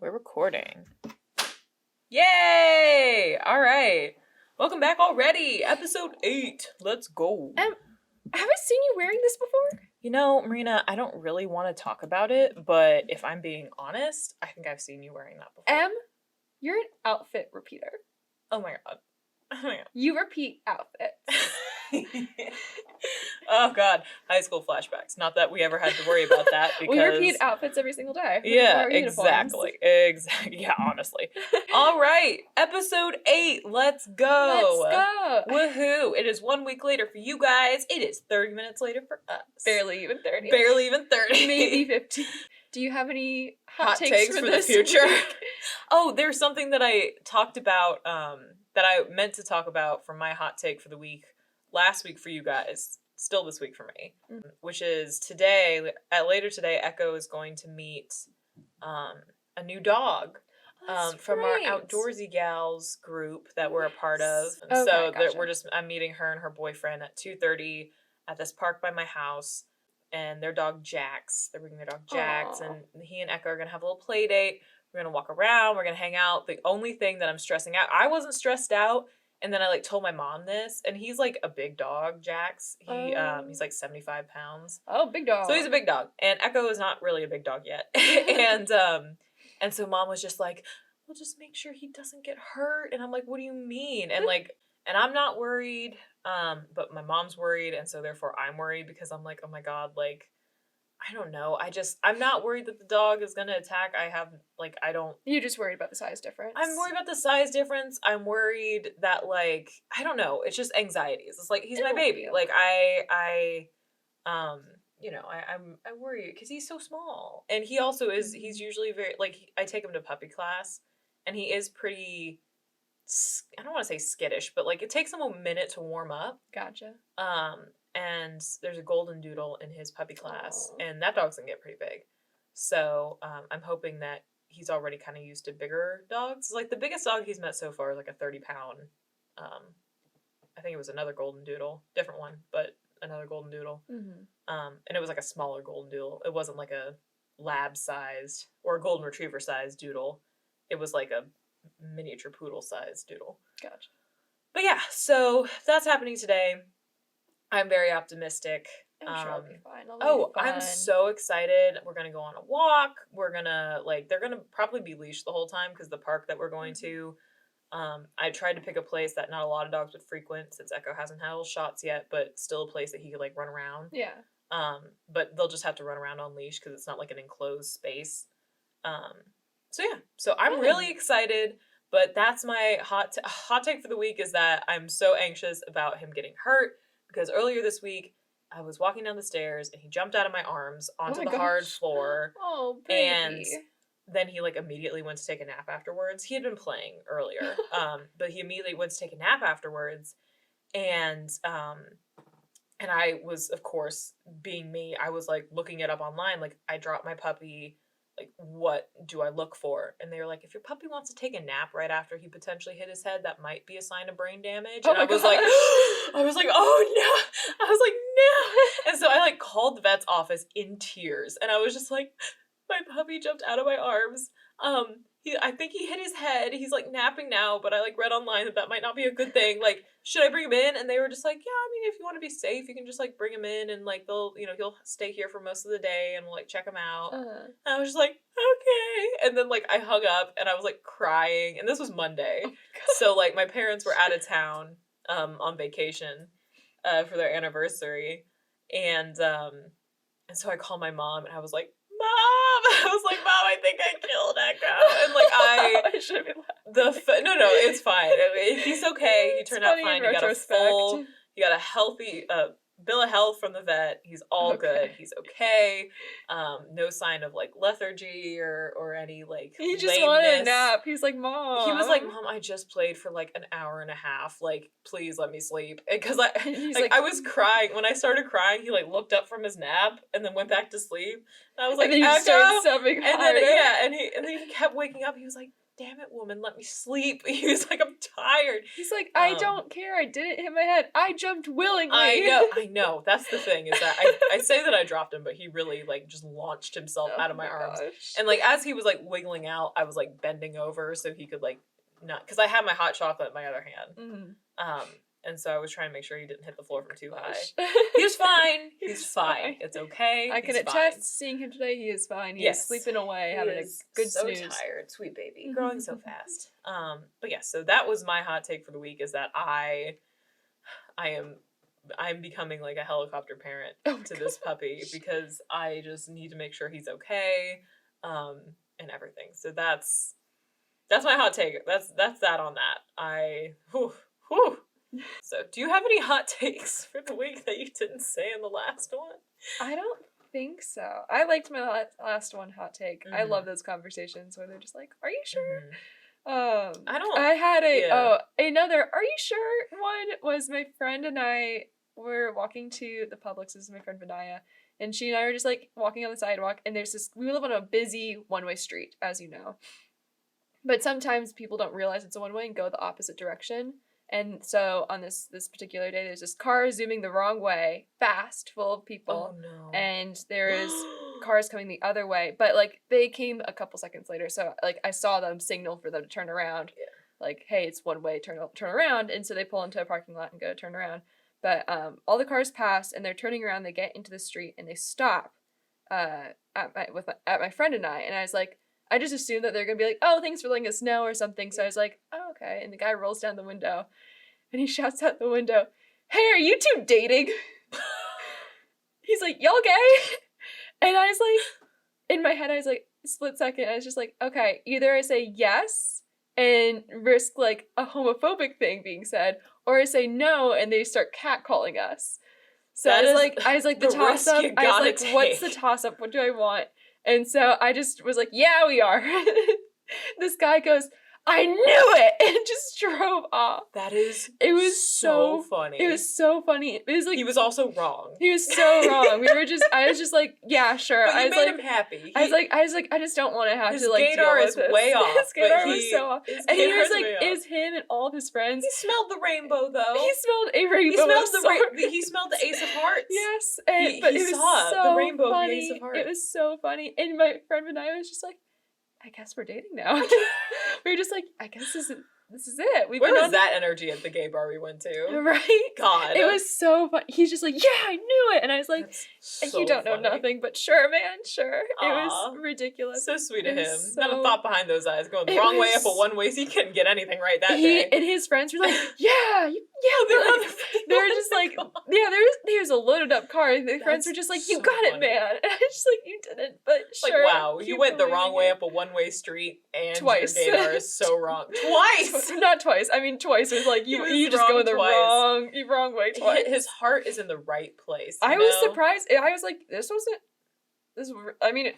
We're recording. Yay! All right. Welcome back already. Episode 8. Let's go. Have I seen you wearing this before? You know, Marina, I don't really want to talk about it, but if I'm being honest, I think I've seen you wearing that before. You're an outfit repeater. Oh my god. Oh my god. You repeat outfits. Oh god. High school flashbacks. Not that we ever had to worry about that because... We repeat outfits every single day. Yeah, exactly. Yeah, honestly. All right. Episode 8. Let's go. Let's go. Woohoo. It is 1 week later for you guys. It is 30 minutes later for us. Barely even 30. Barely even 30. Maybe 15. Do you have any hot takes for the this future? week? Oh, there's something that I talked about, that I meant to talk about for my hot take for the week, last week for you guys, still this week for me, which is today, later today, Echo is going to meet a new dog from our Outdoorsy Gals group that we're a part of. And okay, so gotcha. I'm meeting her and her boyfriend at 2:30 at this park by my house. And their dog Jax, they're bringing their dog Jax, Aww. and he and Echo are gonna have a little play date. We're gonna walk around, we're gonna hang out. The only thing that I'm stressing out, I wasn't stressed out, and then I told my mom this, and he's a big dog, Jax. He's 75 pounds. Oh, big dog. So he's a big dog, and Echo is not really a big dog yet. and so mom was just like, well, just make sure he doesn't get hurt. And I'm like, what do you mean? And and I'm not worried, but my mom's worried, and so therefore I'm worried because I'm like, oh my god, I don't know. I'm not worried that the dog is gonna attack. You're just worried about the size difference. I'm worried about the size difference. I'm worried that I don't know. It's just anxieties. It's he's my baby. I worry because he's so small, and he also is. He's usually very I take him to puppy class, and he is pretty. I don't want to say skittish, but it takes him a minute to warm up. Gotcha. And there's a golden doodle in his puppy class, Aww. and that dog's gonna get pretty big. So I'm hoping that he's already kind of used to bigger dogs. The biggest dog he's met so far is a 30-pound. I think it was another golden doodle, different one, but another golden doodle. Mm-hmm. And it was a smaller golden doodle. It wasn't a lab-sized or a golden retriever-sized doodle. It was a miniature poodle-sized doodle. Gotcha. But yeah, so that's happening today. I'm very optimistic. I'm sure it'll be fine. I'm so excited. We're gonna go on a walk. We're gonna they're gonna probably be leashed the whole time because the park that we're going to. I tried to pick a place that not a lot of dogs would frequent since Echo hasn't had all shots yet, but still a place that he could run around. Yeah. But they'll just have to run around on leash because it's not an enclosed space. So yeah, so I'm really excited. But that's my hot take for the week is that I'm so anxious about him getting hurt because earlier this week I was walking down the stairs and he jumped out of my arms onto the hard floor. Oh, baby. And then he immediately went to take a nap afterwards. He had been playing earlier, but he immediately went to take a nap afterwards, and I was, of course, being me, I was looking it up online. I dropped my puppy. What do I look for? And they were like, if your puppy wants to take a nap right after he potentially hit his head, that might be a sign of brain damage. And I was like, oh no. I was like, no. And so I called the vet's office in tears. And I was just like, my puppy jumped out of my arms. I think he hit his head. He's napping now, but I read online that might not be a good thing. Should I bring him in? And they were just like, yeah, I mean, if you want to be safe, you can just bring him in and they'll, he'll stay here for most of the day and we'll check him out. And I was just like, okay. And then I hung up and I was crying, and this was Monday. Oh so my parents were out of town on vacation for their anniversary, and so I called my mom and I was like, Mom! I was like, Mom, I think I killed Echo. And I should be laughing. No, it's fine. He's okay. He turned out fine. He got a healthy bill of health from the vet. He's all good. He's okay. No sign of lethargy or any He just lameness. wanted a nap. He's like, Mom. He was like, Mom, I just played for an hour and a half. Please let me sleep. Because I was crying. When I started crying, he looked up from his nap and then went back to sleep. And I was like, and then you started sobbing harder. And then he kept waking up. He was like, damn it, woman, let me sleep. He was like, I'm tired. He's like, I don't care. I didn't hit my head. I jumped willingly. I know. That's the thing, is that I say that I dropped him, but he really, like, just launched himself out of my arms. Gosh. And, like, as he was, like, wiggling out, I was, like, bending over so he could, like, not, because I had my hot chocolate in my other hand. And so I was trying to make sure he didn't hit the floor from too high. He was fine. He's fine. It's okay. I can attest, seeing him today, he is fine. He is sleeping away, having a good snooze. So tired, sweet baby, growing so fast. But yeah, so that was my hot take for the week, is that I'm becoming like a helicopter parent to this puppy, because I just need to make sure he's okay, and everything. So that's my hot take. That's that on that. Whew. So, do you have any hot takes for the week that you didn't say in the last one? I don't think so. I liked my last one hot take. I love those conversations where they're just like, "Are you sure?" I had another "Are you sure?" one was my friend and I were walking to the Publix. This is my friend Vinaya, and she and I were just like walking on the sidewalk, and we live on a busy one-way street, as you know. But sometimes people don't realize it's a one-way and go the opposite direction. And so on this particular day, there's this car zooming the wrong way, fast, full of people. Oh, no. And there's cars coming the other way. But, like, they came a couple seconds later. So, like, I saw them signal for them to turn around. Yeah. Like, hey, it's one way, turn around. And so they pull into a parking lot and go turn around. But all the cars pass, and they're turning around. They get into the street, and they stop at my friend and I. And I was like, I just assumed that they're going to be like, oh, thanks for letting us know or something. So I was like, oh, okay. And the guy rolls down the window and he shouts out the window, hey, are you two dating? He's like, y'all gay? And I was like, in my head, I was like, split second. I was just like, okay, either I say yes and risk like a homophobic thing being said, or I say no and they start catcalling us. So I was like, the toss up. I was like, take. What's the toss up? What do I want? And so I just was like, yeah, we are. This guy goes, I knew it, and just drove off. It was so funny. It was so funny. It was like, he was also wrong. He was so wrong. I was just like, yeah, sure. But you made him happy. I was like, I just don't want to have to like gaydar deal is with this. way off. His gaydar was so off. And he was like, is him and all of his friends. He smelled the rainbow though. He smelled a rainbow. He smelled the Ace of Hearts. Yes, but it was so the rainbow funny. Of the Ace of Hearts. It was so funny. And my friend and I was just like, I guess we're dating now. We were just like, I guess this is it. Where was that energy at the gay bar we went to? Right? God. It was so fun. He's just like, yeah, I knew it. And I was like, so you don't know nothing, but sure, man, sure. Aww. It was ridiculous. So sweet of him. Not a thought behind those eyes. Going the wrong way up a one-way, so he couldn't get anything right that day. And his friends were like, yeah. They were just like, yeah, there's a loaded up car. And their friends were just like, you got it, man. And I was just like, you didn't, but sure. Like, wow, you went the wrong way up a one-way street and twice. Your gaydar is so wrong. Twice! Not twice. I mean, twice. It was like, you just go the wrong way twice. His heart is in the right place. I was surprised. I was like, I mean,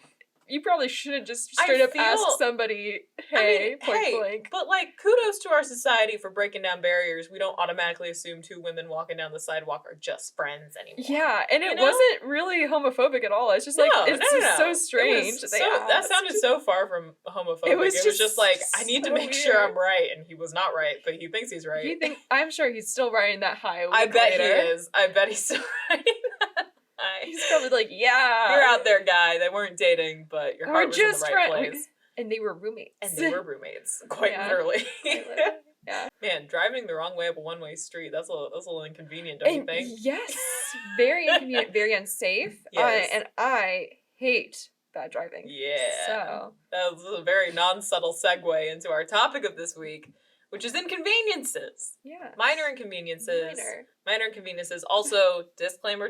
you probably shouldn't just straight up ask somebody, point blank. But, like, kudos to our society for breaking down barriers. We don't automatically assume two women walking down the sidewalk are just friends anymore. Yeah, and it wasn't really homophobic at all. It's just like, it's so strange. That sounded so far from homophobic. It was just like, I need to make sure I'm right, and he was not right, but he thinks he's right. I'm sure he's still riding that high. I bet he is. I bet he's still riding that. He's probably like, yeah. You're out there, guy. They weren't dating, but your heart was in the right place. And they were roommates. Quite literally. Yeah. Man, driving the wrong way up a one-way street, that's a little inconvenient, don't you think? Yes. Very inconvenient, very unsafe. Yes. And I hate bad driving. Yeah. So. That was a very non-subtle segue into our topic of this week, which is inconveniences. Yeah. Minor inconveniences. Minor inconveniences. Also, disclaimer,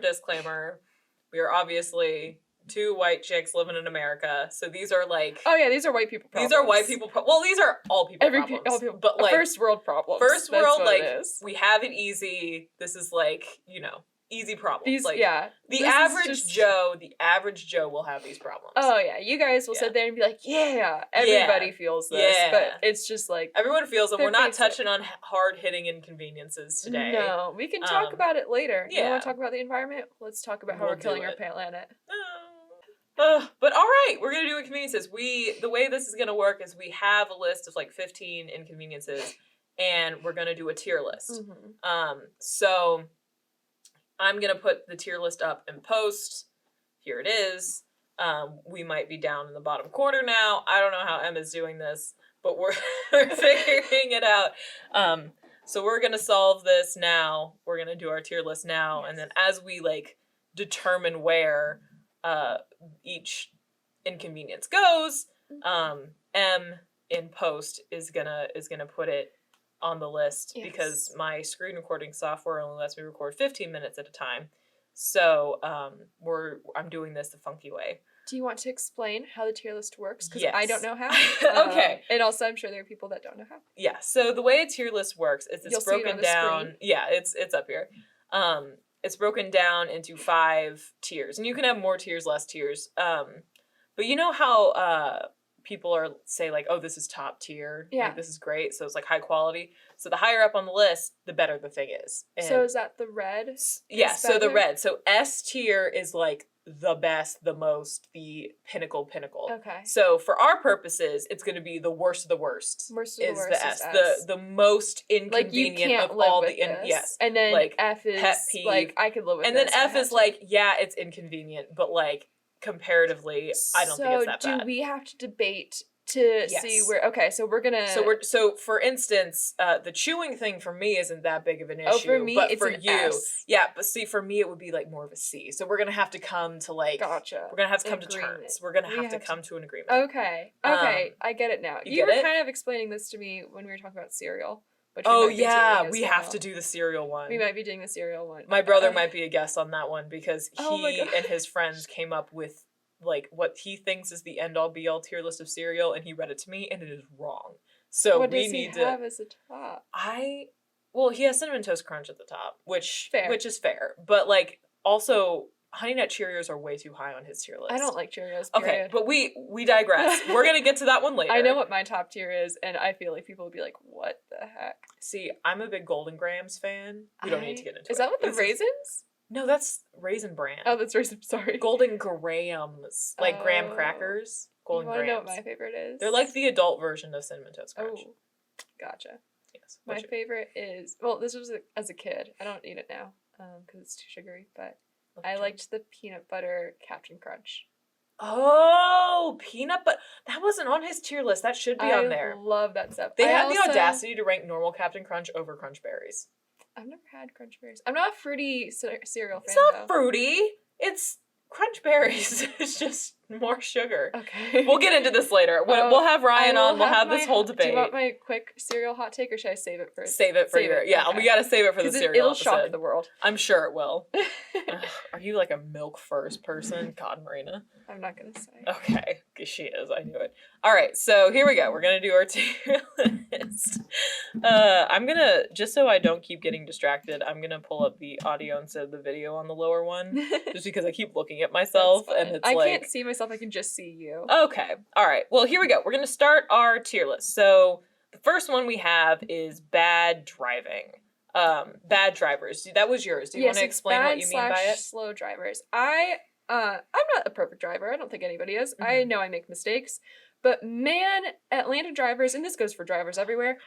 we are obviously two white chicks living in America. So these are like... Oh yeah, these are white people problems. These are white people... well, these are all people problems. All people, but like... First world problems. First world, like, we have it easy. This is like, easy problems. The average Joe will have these problems. Oh yeah, you guys will sit there and be like, yeah, everybody feels this, but it's just like everyone feels them. We're not touching on hard-hitting inconveniences today. No, we can talk about it later. You want to talk about the environment? Let's talk about how we're killing our planet. But all right, we're gonna do inconveniences. The way this is gonna work is we have a list of like 15 inconveniences, and we're gonna do a tier list. So I'm gonna put the tier list up in post. Here it is. We might be down in the bottom corner now. I don't know how Emma's doing this, but we're figuring it out. So we're gonna solve this now. We're gonna do our tier list now, and then as we like determine where each inconvenience goes, M in post is gonna put it on the list because my screen recording software only lets me record 15 minutes at a time. So I'm doing this the funky way. Do you want to explain how the tier list works? Because Yes. I don't know how. Okay. And also, I'm sure there are people that don't know how. Yeah. So the way a tier list works is it's broken down. Screen. Yeah, it's up here. It's broken down into 5 tiers, and you can have more tiers, less tiers. But you know how people say like, oh, this is top tier. Yeah. Like, this is great. So it's like high quality. So the higher up on the list, the better the thing is. And so is that the red? yeah. So the red. So S tier is like the best, the most, the pinnacle. Okay. So for our purposes, it's going to be the worst of the worst. Worst of the worst the is S. The most inconvenient like you can't of live all with the this. yes. And then like F is pet peeve. like I could live with and this. then F is like, yeah, it's inconvenient, but like comparatively, I don't think it's that bad. So do we have to debate to see where? Okay, so we're gonna. So for instance, the chewing thing for me isn't that big of an issue. Oh, for me, but it's for an you, S. yeah. But see, for me, it would be like more of a C. So we're gonna have to come to like. Gotcha. We're gonna have to come to terms. We're gonna have to come to an agreement. Okay. Okay, I get it now. You were kind of explaining this to me when we were talking about cereal. Oh yeah, we have to do the cereal one. We might be doing the cereal one. My brother might be a guest on that one because he and his friends came up with like what he thinks is the end all be all tier list of cereal, and he read it to me, and it is wrong. So what we does need he have as a top? He has Cinnamon Toast Crunch at the top, which is fair, but like also Honey Nut Cheerios are way too high on his tier list. I don't like Cheerios. Period. Okay, but we digress. We're gonna get to that one later. I know what my top tier is, and I feel like people would be like, "What the heck?" See, I'm a big Golden Grahams fan. We don't need to get into it. Is that what the raisins? No, that's Raisin Bran. Oh, that's Raisin. Sorry. Golden Grahams, like graham crackers. Golden Grahams. You want to know what my favorite is? They're like the adult version of Cinnamon Toast Crunch. Oh, gotcha. Yes. My favorite is this was as a kid. I don't eat it now because it's too sugary. But I liked the peanut butter Captain Crunch. Oh, peanut butter. That wasn't on his tier list. That should be on there. I love that stuff. They had the audacity to rank normal Captain Crunch over Crunch Berries. I've never had Crunch Berries. I'm not a fruity cereal fan. It's not fruity. It's Crunch Berries. It's just more sugar. Okay. We'll get into this later. We'll have Ryan on. We'll have this whole debate. Do you want my quick cereal hot take, or should I save it for? Save it for your. Yeah, okay. We gotta save it for the cereal. It'll shock the world. I'm sure it will. Are you like a milk first person? God, Marina. I'm not gonna say. Okay, she is. I knew it. All right, so here we go. We're gonna do our tier list. I'm gonna, just so I don't keep getting distracted, I'm gonna pull up the audio instead of the video on the lower one, just because I keep looking at myself and it's I can't see myself. I can just see you. Okay. All right. Well, here we go. We're gonna start our tier list. So the first one we have is bad driving. Bad drivers. That was yours. Do you want to explain what you mean by it? Slow drivers. I'm not a perfect driver. I don't think anybody is. Mm-hmm. I know I make mistakes. But man, Atlanta drivers, and this goes for drivers everywhere,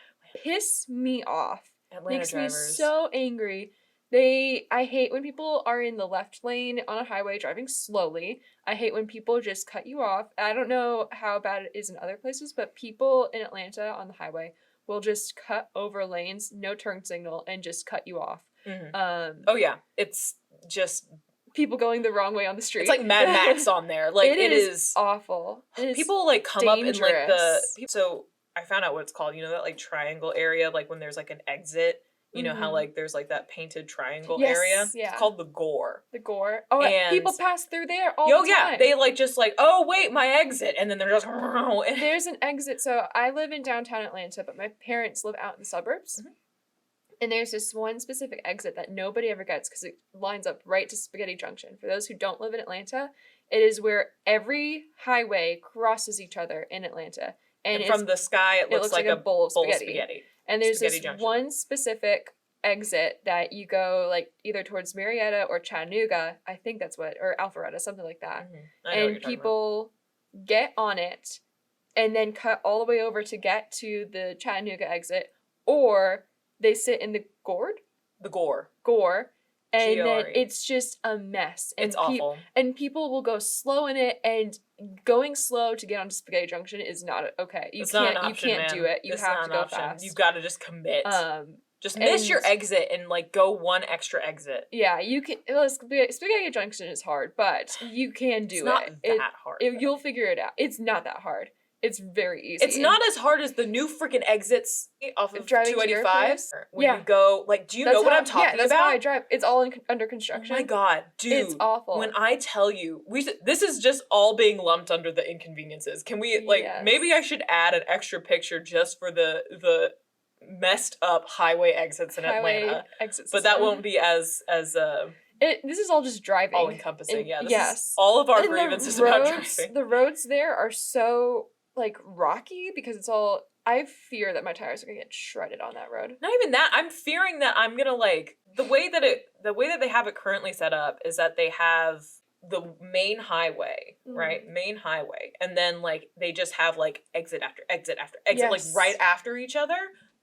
piss me off. Makes me so angry. I hate when people are in the left lane on a highway driving slowly. I hate when people just cut you off. I don't know how bad it is in other places, but people in Atlanta on the highway will just cut over lanes, no turn signal, and just cut you off. Mm-hmm. Oh yeah, it's just people going the wrong way on the street. It's like Mad Max on there. Like it is awful. People like come dangerous. Up in like so I found out what it's called. You know that like triangle area, like when there's like an exit. You know how like there's like that painted triangle area? Yeah. It's called the gore. The gore. Oh, and people pass through there all the time. Yeah, they like just like, oh wait, my exit, and then they're just. There's an exit. So I live in downtown Atlanta, but my parents live out in the suburbs. Mm-hmm. And there's this one specific exit that nobody ever gets because it lines up right to Spaghetti Junction. For those who don't live in Atlanta, it is where every highway crosses each other in Atlanta. And from the sky, it looks like a bowl of spaghetti. And there's this one specific exit that you go like either towards Marietta or Chattanooga. I think that's what, or Alpharetta, something like that. I know what And you're talking about. people get on it and then cut all the way over to get to the Chattanooga exit, or they sit in the gourd. The gore. And then G-O-R-E. it's just a mess. And It's awful. And people will go slow in it, and going slow to get onto Spaghetti Junction is not okay. It's not an option, you can't do it. You It's have not to an go option. fast. You've got to just commit. Just and- miss your exit and like go one extra exit. Yeah, you can. Spaghetti Junction is hard, but you can do It's not it. that hard. You'll figure it out. It's not that hard. It's very easy. It's not as hard as the new freaking exits off of Driving to your 285. place? When Yeah. you go, like, do you know what I'm talking Yeah, that's about? how I drive. It's all under Oh construction. my god, dude. It's awful. When I tell you, this is just all being lumped under the inconveniences. Can we, like, Yes. maybe I should add an extra picture just for the messed up highway exits in Atlanta. Exits. But that won't be as This is all just driving. all encompassing. Yeah, this yes. is all of our And grievances about driving. The roads there are so like rocky because it's all. I fear that my tires are gonna get shredded on that road. Not even that. I'm fearing that I'm gonna like the way that they have it currently set up is that they have the main highway, right? Main highway, and then like they just have like exit after exit after exit, like Yes. right after each other.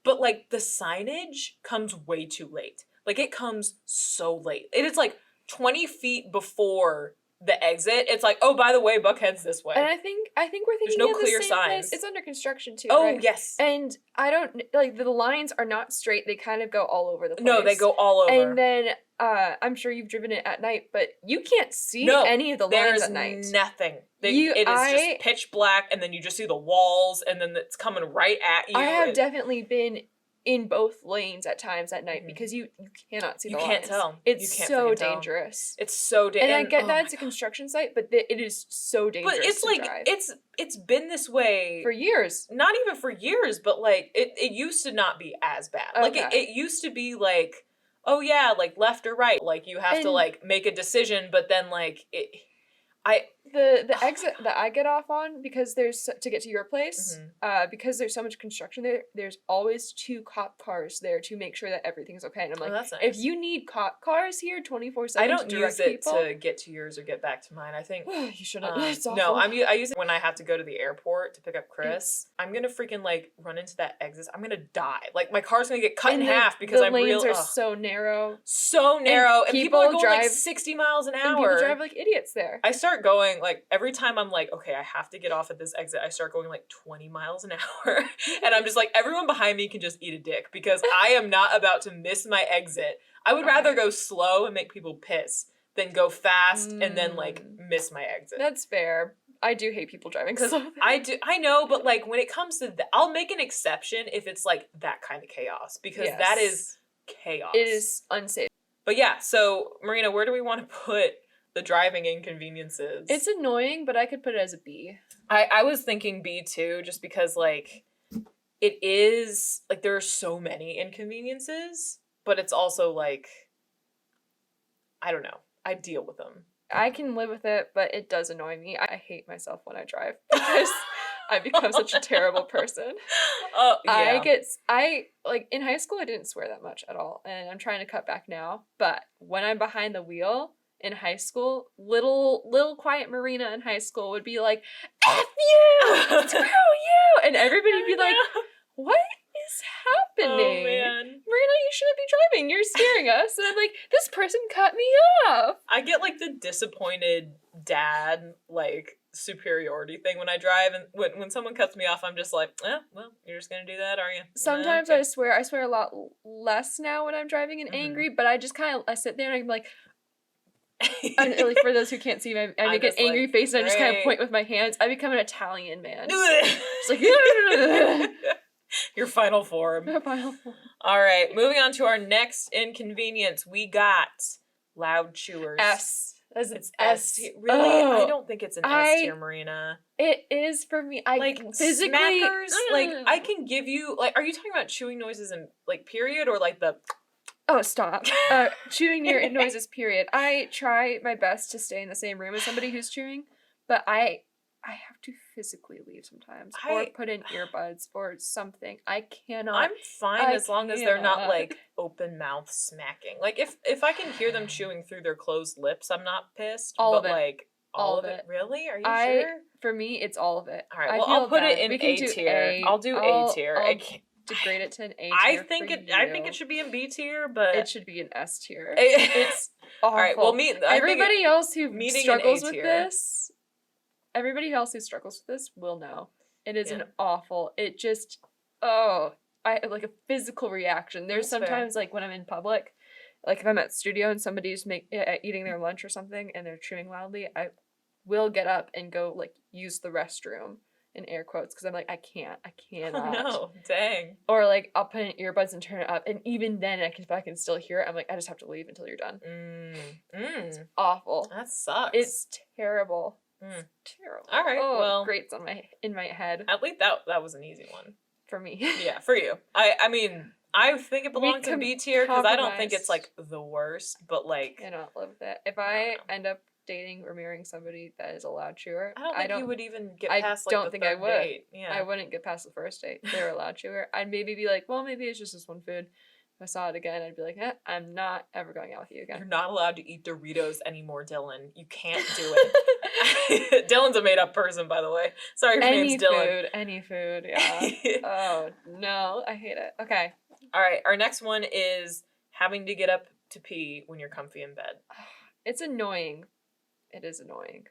But like the signage comes way too late. Like it comes so late. It is like 20 feet before the exit. It's like, oh, by the way, Buckhead's this way. And I think we're thinking no of the clear same signs. place. It's under construction too. Oh right? yes. And I don't like the lines are not straight. They kind of go all over the place. No, they go all over. And then I'm sure you've driven it at night, but you can't see any of the lines at night. Nothing. It is just pitch black, and then you just see the walls, and then it's coming right at you. I have definitely been in both lanes at times at night because you cannot see the lines. You can't tell. It's You can't so freaking tell. dangerous. It's so dangerous. And I get that it's a construction site, but it is so dangerous. But it's to like drive. it's been this way for years. Not even for years, but like it used to not be as bad. Okay. Like it used to be like, oh yeah, like left or right. Like you have to like make a decision, but then like the exit that I get off on because there's to get to your place, because there's so much construction there. There's always 2 cop cars there to make sure that everything's okay. And I'm like, that's nice. if you need cop cars here 24/7, I don't to use direct it people, to get to yours or get back to mine. I think you shouldn't. It's awful. no, I use it when I have to go to the airport to pick up Chris. I'm gonna freaking like run into that exit. I'm gonna die. Like my car's gonna get cut in half because the I'm lanes real. are so narrow. So narrow, and people are going drive, like 60 miles an hour. And people drive like idiots there. I start going like every time I'm like, okay, I have to get off at this exit. I start going like 20 miles an hour, and I'm just like, everyone behind me can just eat a dick because I am not about to miss my exit. I would rather go slow and make people piss than go fast and then like miss my exit. That's fair. I do hate people driving slow. I know, but like when it comes to that, I'll make an exception if it's like that kind of chaos because that is chaos. It is unsafe. But yeah, so Marina, where do we want to put the driving inconveniences? It's annoying, but I could put it as a B. I was thinking B too, just because like it is like there are so many inconveniences, but it's also like I don't know. I deal with them. I can live with it, but it does annoy me. I hate myself when I drive because I become such a terrible person. Oh, yeah. I like in high school I didn't swear that much at all, and I'm trying to cut back now. But when I'm behind the wheel in high school, little quiet Marina in high school would be like, "F you, screw you," and everybody would be like, "What is happening? Oh man, Marina, you shouldn't be driving. You're scaring us." And I'm like, "This person cut me off." I get like the disappointed dad like superiority thing when I drive, and when someone cuts me off, I'm just like, well, you're just gonna do that, are you? Sometimes okay. I swear a lot less now when I'm driving and angry, but I just kind of I sit there and I'm like, and like for those who can't see me, I make an angry like, face and I just kind of point with my hands. I become an Italian man. It's like your final form. All right, moving on to our next inconvenience. We got loud chewers. S. It's S. Really? I don't think it's an S tier, Marina. It is for me. I like physically smackers. Like I can give you like. Are you talking about chewing noises in like period or like the? Oh, stop. Chewing near noises, period. I try my best to stay in the same room as somebody who's chewing, but I I have to physically leave sometimes, I- or put in earbuds or something. I cannot. I'm fine I as long as they're not cannot. like open mouth smacking. Like if I can hear them chewing through their closed lips, I'm not pissed. All but of it. like all All of of it. it. Really? Are you sure? For me, it's all of it. All right. I Well, I'll feel put it bad. in We can A do tier. A. I'll do A tier. I'll degrade it to an A I tier. think for it. I think you. it should be in B tier, but It should be an S tier. It's It's awful. all right. Well, everybody else who meeting struggles an A with tier. this, everybody else who struggles with this will know. It is an awful. It just I have like a physical reaction. There's That's fair. sometimes like when I'm in public, like if I'm at studio and somebody's eating their lunch or something and they're chewing loudly, I will get up and go like use the restroom in air quotes because I'm like I cannot. Oh no, dang. Or like I'll put in earbuds and turn it up, and even then if I can still hear it, I'm like I just have to leave until you're done. It's awful. That sucks. It's terrible. Mm. It's terrible. All right. Oh, well, grates on in my head at least that was an easy one for me. Yeah, for you. I mean, I think it belongs in B tier because I don't think it's like the worst, but like I cannot live with it. If I end up dating or marrying somebody that is a loud chewer, I don't think you would even get I past like don't the think I third would. date. Yeah, I wouldn't get past the first date. If they were a loud chewer. I'd maybe be like, well, maybe it's just this one food. If I saw it again, I'd be like, I'm not ever going out with you again. You're not allowed to eat Doritos anymore, Dylan. You can't do it. Dylan's a made-up person, by the way. Sorry, your name's Dylan. Any food, yeah. Oh, no, I hate it. Okay. All right, our next one is having to get up to pee when you're comfy in bed. It's annoying. It is annoying.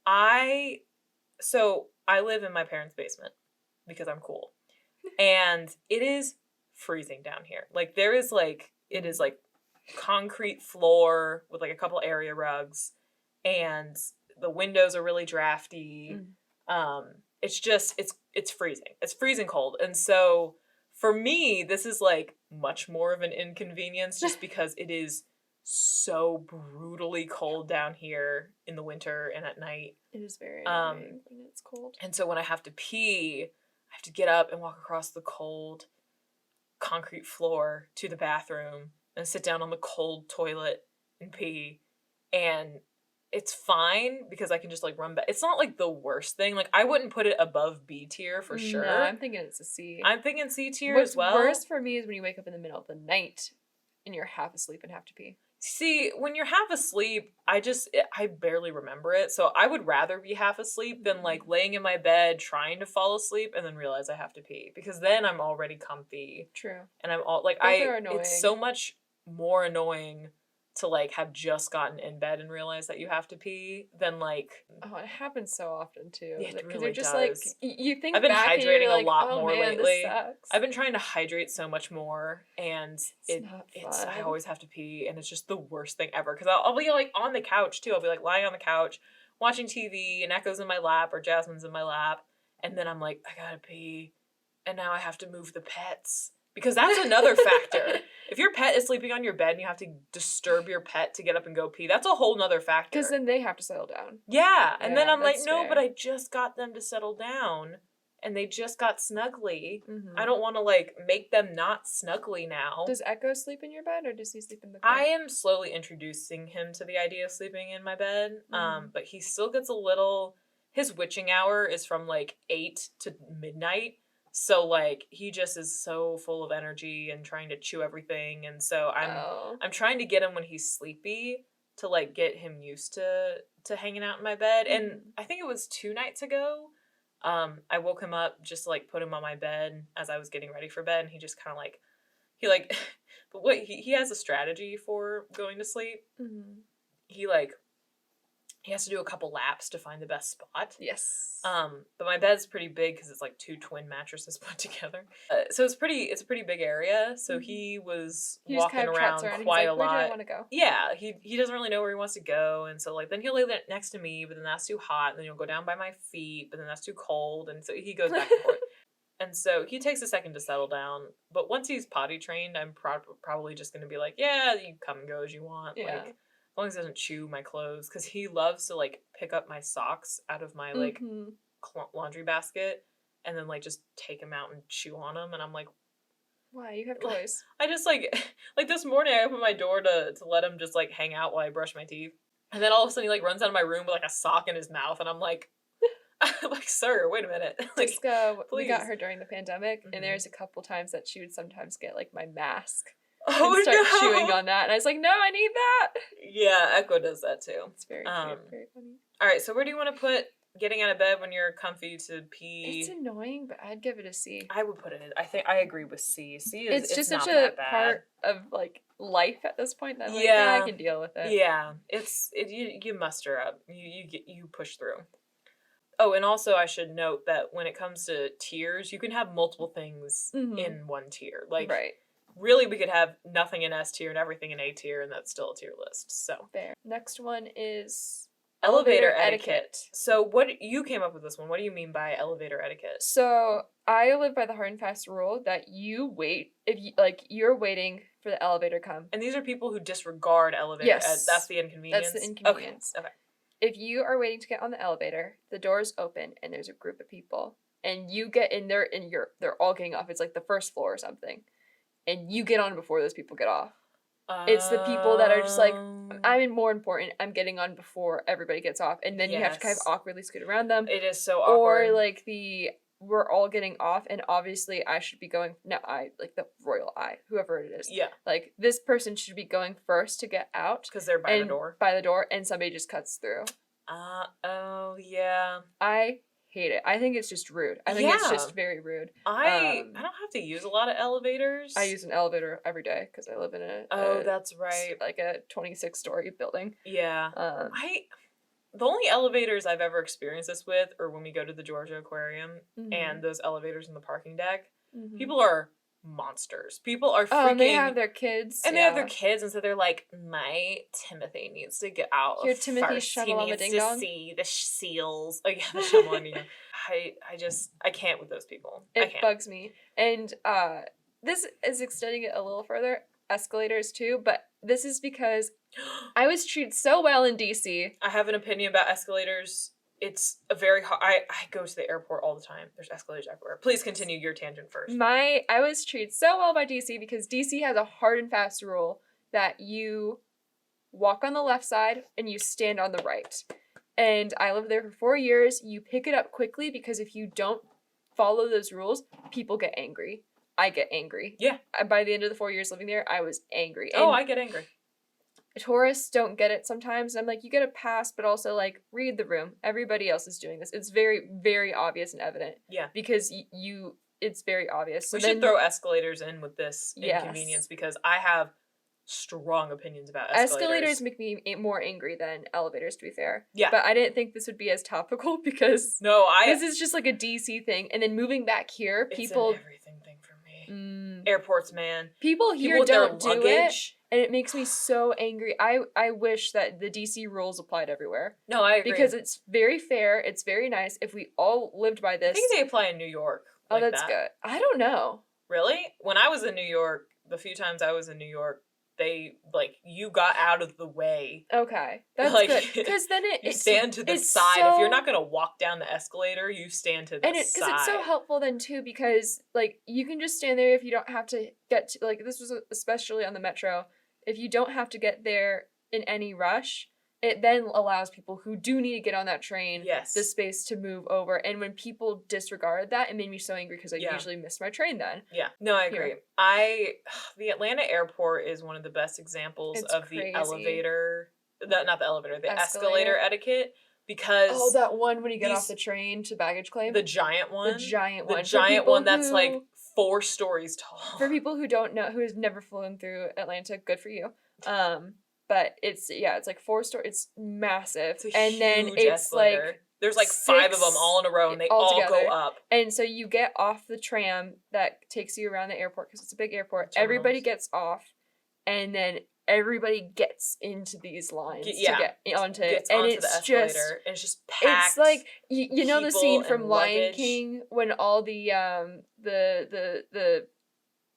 I live in my parents' basement because I'm cool. And it is freezing down here. Like it is like concrete floor with like a couple area rugs and the windows are really drafty. It's freezing. It's freezing cold. And so for me, this is like much more of an inconvenience just because it is so brutally cold down here in the winter and at night. It is very annoying when it's cold. And so when I have to pee, I have to get up and walk across the cold concrete floor to the bathroom and sit down on the cold toilet and pee. And it's fine because I can just like run back. It's not like the worst thing. Like I wouldn't put it above B tier for sure. No, I'm thinking it's a C. I'm thinking C tier as well. What's worse for me is when you wake up in the middle of the night and you're half asleep and have to pee. See, when you're half asleep, I barely remember it. So I would rather be half asleep than like laying in my bed trying to fall asleep and then realize I have to pee because then I'm already comfy. True. And I'm all like Both are annoying. It's so much more annoying to like have just gotten in bed and realize that you have to pee than like it happens so often too. Yeah, it because really you're just does. like you think I've been back and hydrating you're like, a lot oh, more man, lately. This sucks. I've been trying to hydrate so much more and It's I always have to pee and it's just the worst thing ever because I'll be like on the couch too. I'll be like lying on the couch watching TV and Echo's in my lap or Jasmine's in my lap and then I'm like I gotta pee and now I have to move the pets because that's another factor. If your pet is sleeping on your bed and you have to disturb your pet to get up and go pee, that's a whole nother factor. Because then they have to settle down. Yeah. And then I'm like, no, fair. but I just got them to settle down and they just got snuggly. Mm-hmm. I don't want to like make them not snuggly now. Does Echo sleep in your bed or does he sleep in the bed? I am slowly introducing him to the idea of sleeping in my bed. But he still gets his witching hour is from like 8 to midnight. So like he just is so full of energy and trying to chew everything and so I'm trying to get him when he's sleepy to like get him used to hanging out in my bed. And I think it was 2 nights ago I woke him up just to like put him on my bed as I was getting ready for bed and he just kind of like he has a strategy for going to sleep. He has to do a couple laps to find the best spot. Yes. But my bed's pretty big because it's like 2 twin mattresses put together. So it's a pretty big area. So he was walking around quite a lot. Where do I want to go? Yeah, he doesn't really know where he wants to go, and so like then he'll lay there next to me, but then that's too hot. And then he'll go down by my feet, but then that's too cold, and so he goes back and forth. And so he takes a second to settle down. But once he's potty trained, I'm probably just going to be like, yeah, you come and go as you want. Yeah. Like, as long as he doesn't chew my clothes, because he loves to like pick up my socks out of my like laundry basket and then like just take them out and chew on them, and I'm like, why? You have toys. I just like this morning I opened my door to let him just like hang out while I brush my teeth, and then all of a sudden he like runs out of my room with like a sock in his mouth, and I'm like, Like, sir, wait a minute. Like, Jessica, we got please. her during the pandemic, and Mhm. there's a couple times that she would sometimes get, like, my mask and Oh, start chewing no! on that, and I was like, "No, I need that!" Yeah, Echo does that too. It's very cute, very funny. Alright, so where do you wanna put getting out of bed when you're comfy to It's pee? annoying, but I'd give it a C. I would put it in I think I agree with C. C is It's just such not a that bad. part of, like, life at this point that I'm like, "Yeah, I can deal with it." Yeah, you muster up. You push through. Oh, and also I should note that when it comes to tiers, you can have multiple things Mhm. in one tier. Like, Right. really, we could have nothing in S tier and everything in A tier, and that's still a tier list. So, Fair. Next one is elevator etiquette. So, what you came up with this one? What do you mean by elevator etiquette? So I live by the hard and fast rule that you wait if you like you're waiting for the elevator to come. And these are people who disregard elevator. Yes. That's the inconvenience. That's the inconvenience. Okay. If you are waiting to get on the elevator, the doors open and there's a group of people, and you get in there and they're all getting off. It's like the first floor or something, and you get on before those people get off. It's the people that are just like, I'm more important. I'm getting on before everybody gets off, and then you have to kind of Yes. awkwardly scoot around them. It is so awkward. Or like we're all getting off, and obviously I should be going. No, like the royal I, whoever it is. Yeah, Like this person should be going first to get out because they're by the and door. by the door, and somebody just cuts through. Oh yeah. I hate it. I think it's just rude. I think it's Yeah. just very rude. I don't have to use a lot of elevators. I use an elevator every day because I live in That's right. like a 26-story building. Yeah. The only elevators I've ever experienced this with are when we go to the Georgia Aquarium and those elevators in the parking deck. People are monsters. People are freaking. Oh, and they have their kids. And they have their kids, and so they're like, my Timothy needs to get out Your first. Timothy He Shamalama needs Ding to Dong? see the seals. Oh, yeah, the Shamalama. I can't with those people. I It can't. bugs me. And this is extending it a little further. Escalators too, but this is because I was treated so well in DC. I have an opinion about escalators. It's a very hard. I go to the airport all the time. There's escalators everywhere. Please continue your tangent first. I was treated so well by DC because DC has a hard and fast rule that you walk on the left side and you stand on the right. And I lived there for 4 years. You pick it up quickly because if you don't follow those rules, people get angry. I get angry. Yeah. By the end of the 4 years living there, I was angry. Oh, And I get angry. tourists don't get it sometimes. I'm like, you get a pass, but also like read the room. Everybody else is doing this. It's very, very obvious and evident. Yeah. Because it's very obvious. So We should throw escalators in with this Yes. inconvenience because I have strong opinions about escalators. Escalators make me more angry than elevators, to be fair. Yeah. But I didn't think this would be as topical because No, this is just like a DC thing. And then moving back here, it's people an everything thing for me. Airports, man. people People here with their don't do it, luggage. and it makes me so angry. I wish that the DC rules applied everywhere. No, I agree. Because it's very fair, it's very nice. If we all lived by I this, think they apply in New York. oh, like that's that. good. I don't know. Really? When I was in New York, the few times I was in New York, they you got out of the way. Okay, that's Like, good because then You stand to the side. If you're not gonna walk down the escalator, you stand to the and side. because it's so helpful then too because like you can just stand there if you don't have to get to, like this was especially on the metro, if you don't have to get there in any rush, it then allows people who do need to get on that train Yes. the space to move over. And when people disregard that, it made me so angry because I Yeah. usually miss my train then. Yeah. No, I Here. agree. The Atlanta airport is one of the best examples It's of crazy. the elevator. Not the elevator. The Escalator. escalator etiquette because Oh, that one when you get these- off the train to baggage claim. the giant one. The giant The one. For giant people one that's like who- 4 stories tall. For people who don't know, who has never flown through Atlanta, good for you. But it's like 4 stories. It's massive, It's a and then huge it's escalator. like There's like 5 of them 6 all in a row, and they all all together. go up. and so you get off the tram that takes you around the airport because it's a big airport. Terminals. Everybody gets off, and then everybody gets into these lines Yeah. to get onto it, Gets and onto it's the escalator, just. and it's just packed. It's like you know the people scene from and Lion luggage. King when all the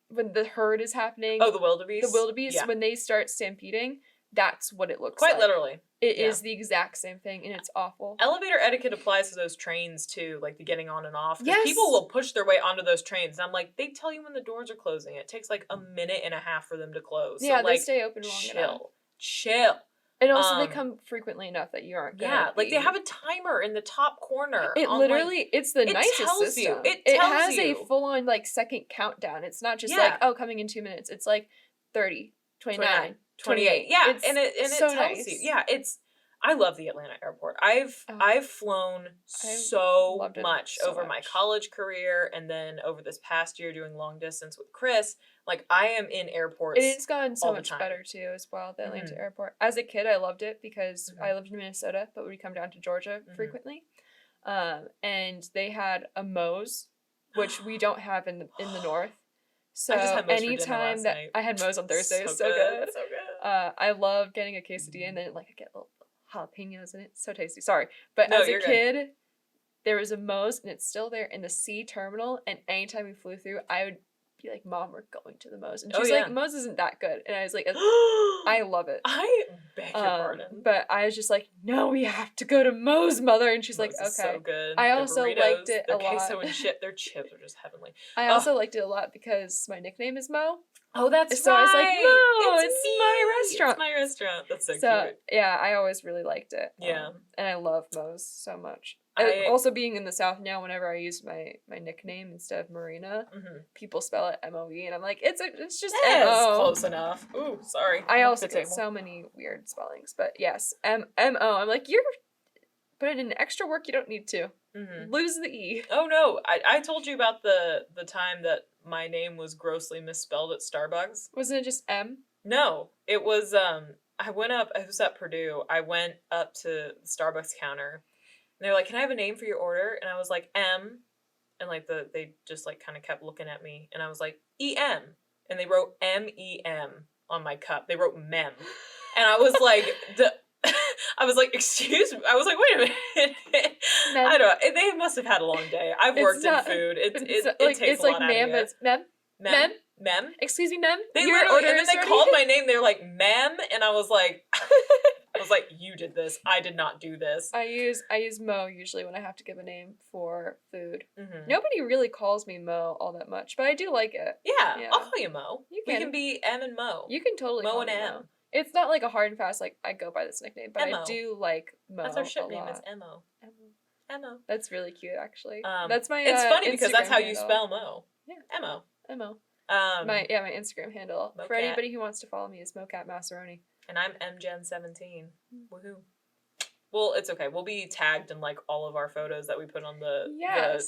when the herd is happening. Oh, the wildebeest. The wildebeest, Yeah. when they start stampeding, that's what it looks Quite like. literally. It yeah. is the exact same thing, and it's awful. Elevator etiquette applies to those trains too, like the getting on and off. 'Cause Yes. people will push their way onto those trains, and I'm like, they tell you when the doors are closing. It takes like a minute and a half for them to close. Yeah, so, they like, stay open long enough. chill. And also they come frequently enough that you aren't gonna like they have a timer in the top corner. It on, literally, like, it's the it nicest tells system. you. It It tells has a you. full-on, like, second countdown. It's not just Yeah. like, oh, coming in 2 minutes. It's like 30, 29, 28. Yeah, It's and it so tells nice. you. Yeah, I love the Atlanta airport. I've flown so loved it much so over my much. college career, and then over this past year doing long distance with Chris. Like, I am in airports. And it's gotten so all the much time. better too, as well. The Atlanta Mhm. airport. As a kid, I loved it because Mhm. I lived in Minnesota, but we'd come down to Georgia frequently. And they had a Moe's, which we don't have in the north. So I just had Moe's for dinner anytime last that night. I had Moe's on Thursdays, So so good. so good. I love getting a quesadilla and then like I get little jalapenos in it. So tasty. Sorry, but No, as a you're good. kid, there was a Moe's and it's still there in the C terminal. And anytime we flew through, I would be like, "Mom, we're going to the Moe's," and she's like, "Moe's isn't that good," and I was like, "I love it." I beg your pardon. But I was just like, "No, we have to go to Moe's, Mother," and she's like, Moe's is "Okay." so good. I Their also burritos, liked it their a lot. queso and chip. Their chips are just heavenly. I also liked it a lot because my nickname is Mo. Oh, that's So right. I was like, "Mo, it's me. my restaurant." It's my restaurant. That's so cute. Yeah, I always really liked it. Yeah. And I love Moe's so much. Also being in the South now, whenever I use my nickname instead of Marina, people spell it M-O-E, and I'm like, it's just M-O. Close enough. Ooh, sorry. I also get so many weird spellings, but yes, M-O. I'm like, you're putting in extra work you don't need to. Lose the E. Oh no, I told you about the time that my name was grossly misspelled at Starbucks. Wasn't it just M? No, it was I was at Purdue. I went up to the Starbucks counter. And they're like, "Can I have a name for your order?" And I was like, "M." And like they just like kind of kept looking at me, and I was like, "E-M." And they wrote M-E-M on my cup. They wrote mem. And I was like, I was like, "Excuse me." I was like, "Wait a minute." I don't know. They must have had a long day. I've worked in food. It takes a lot out of you. It's mem. Mem. Excuse me, mem. They literally, and then they called my name. They were like, "Mem," and I was like, "You did this. I did not do this." I use Mo usually when I have to give a name for food. Nobody really calls me Mo all that much, but I do like it. Yeah. I'll call you Mo. We can be M and Mo. You can totally call me Mo. It's not like a hard and fast, like, I go by this nickname, but I do like Mo. That's our ship name, is M-O. M-O. That's really cute, actually. That's my It's funny because that's how handle. you spell Mo. Yeah. M-O. M-O. My Instagram handle Mocat. for anybody who wants to follow me is Mocat Macaroni. And I'm MGen17. Woohoo. Well, it's okay. We'll be tagged in like all of our photos that we put on the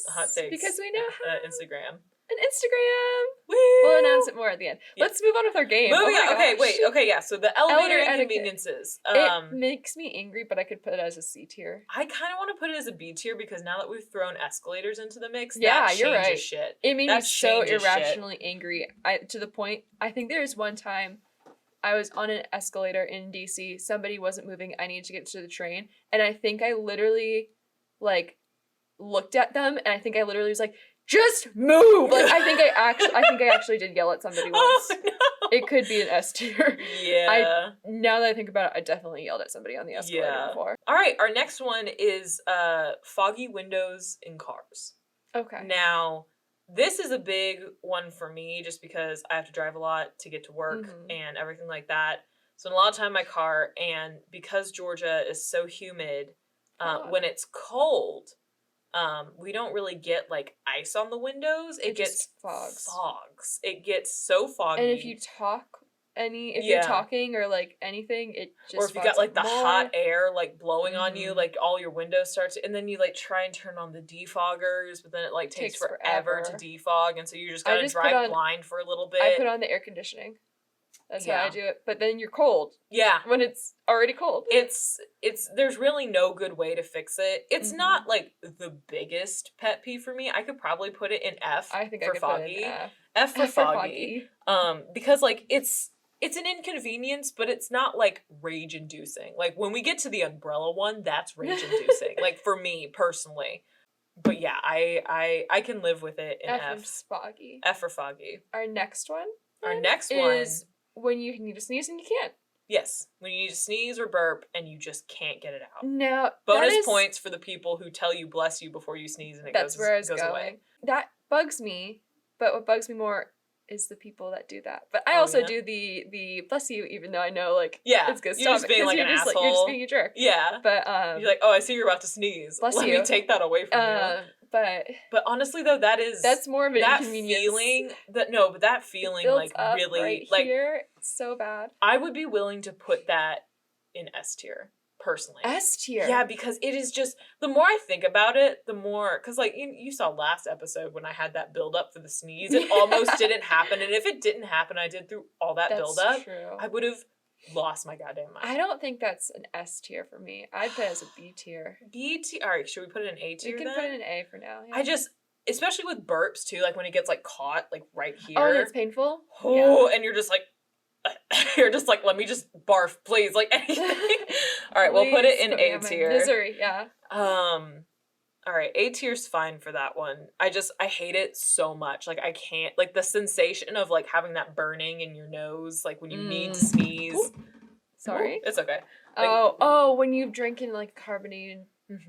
hot takes because we know how Instagram. An Instagram. Woo! We'll announce it more at the end. Yeah. Let's move on with our game. Okay, yeah. So the elevator inconveniences. It makes me angry, but I could put it as a C tier. I kind of want to put it as a B tier because now that we've thrown escalators into the mix, you're right. Shit. It made me so irrationally angry. To the point, I think there was one time I was on an escalator in DC. Somebody wasn't moving. I needed to get to the train, and I think I literally, like, looked at them, and I think I literally was like, "Just move!" Like, I think I actually did yell at somebody once. Oh, no. It could be an S tier. Yeah. Now that I think about it, I definitely yelled at somebody on the escalator before. All right, our next one is foggy windows in cars. Okay. Now, this is a big one for me just because I have to drive a lot to get to work and everything like that. So, a lot of time in my car, and because Georgia is so humid, when it's cold, we don't really get like ice on the windows. It gets fogs. It gets so foggy. And if you you're talking or like anything, it just, or if you got like the hot air like blowing on you, like all your windows start to, and then you like try and turn on the defoggers, but then it like takes forever to defog, and so you just gotta drive blind for a little bit. I put on the air conditioning. That's how I do it. But then you're cold. Yeah. When it's already cold. It's there's really no good way to fix it. It's not like the biggest pet peeve for me. I could probably put it in F. I think for I could foggy. put it in F. F for foggy. Because like it's an inconvenience, but it's not like rage inducing. Like when we get to the umbrella one, that's rage inducing. Like for me personally. But yeah, I can live with it in F. F for foggy. F for foggy. Our next one is when you need to sneeze and you can't. Yes, when you need to sneeze or burp and you just can't get it out. Now, bonus points for the people who tell you bless you before you sneeze and it goes away. That bugs me, but what bugs me more is the people that do that. But I Oh, also yeah? do the bless you, even though I know, like, Yeah. it's good You're stuff. just being, like, an You're just asshole. being a jerk. Yeah. But, You're like, "Oh, I see you're about to sneeze. bless Let you. me take that away from you." But honestly, though, that's more of an that inconvenience. feeling, but that feeling, Builds like, up really, right like, here. It's so bad. I would be willing to put that in S tier, personally. S tier. Yeah, because it is just, the more I think about it, the more, because, like, you saw last episode when I had that build-up for the sneeze, it almost didn't happen, and if it didn't happen, I did through all that That's build-up, true. I would have lost my goddamn mind. I don't think that's an S tier for me. I'd put it as a B tier. B tier? Alright, should we put it in A tier We can then? put it in A for now. Yeah. I just, especially with burps, too, like, when it gets, like, caught, like, right here. Oh, and it's painful? Oh, and you're just like, let me just barf, please, like, anything. All right, we'll put it in A tier. Misery, yeah. All right, A tier's fine for that one. I hate it so much. Like, I can't, like, the sensation of, like, having that burning in your nose, like, when you need to sneeze. Ooh. Sorry. Ooh, it's okay. Like, when you've drinking, like, carbonated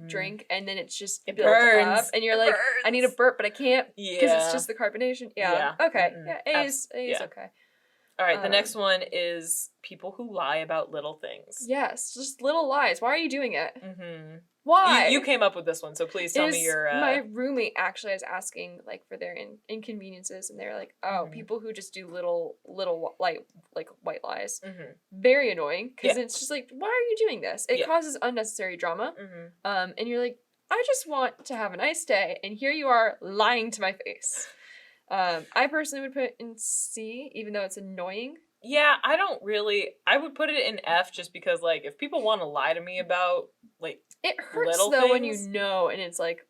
drink, and then it's just built up, and you're like, I need a burp, but I can't, because it's just the carbonation. Yeah. Okay. Yeah, A is okay. All right, the next one is people who lie about little things. Yes, just little lies. Why are you doing it? Mm-hmm. Why? You came up with this one, so please tell me your... My roommate actually was asking, like, for their inconveniences, and they're like, oh, people who just do little like white lies. Very annoying, because it's just like, why are you doing this? It causes unnecessary drama. And you're like, I just want to have a nice day, and here you are lying to my face. I personally would put it in C, even though it's annoying. Yeah, I would put it in F just because, like, if people want to lie to me about, like, it hurts, little though, things, when you know, and it's like...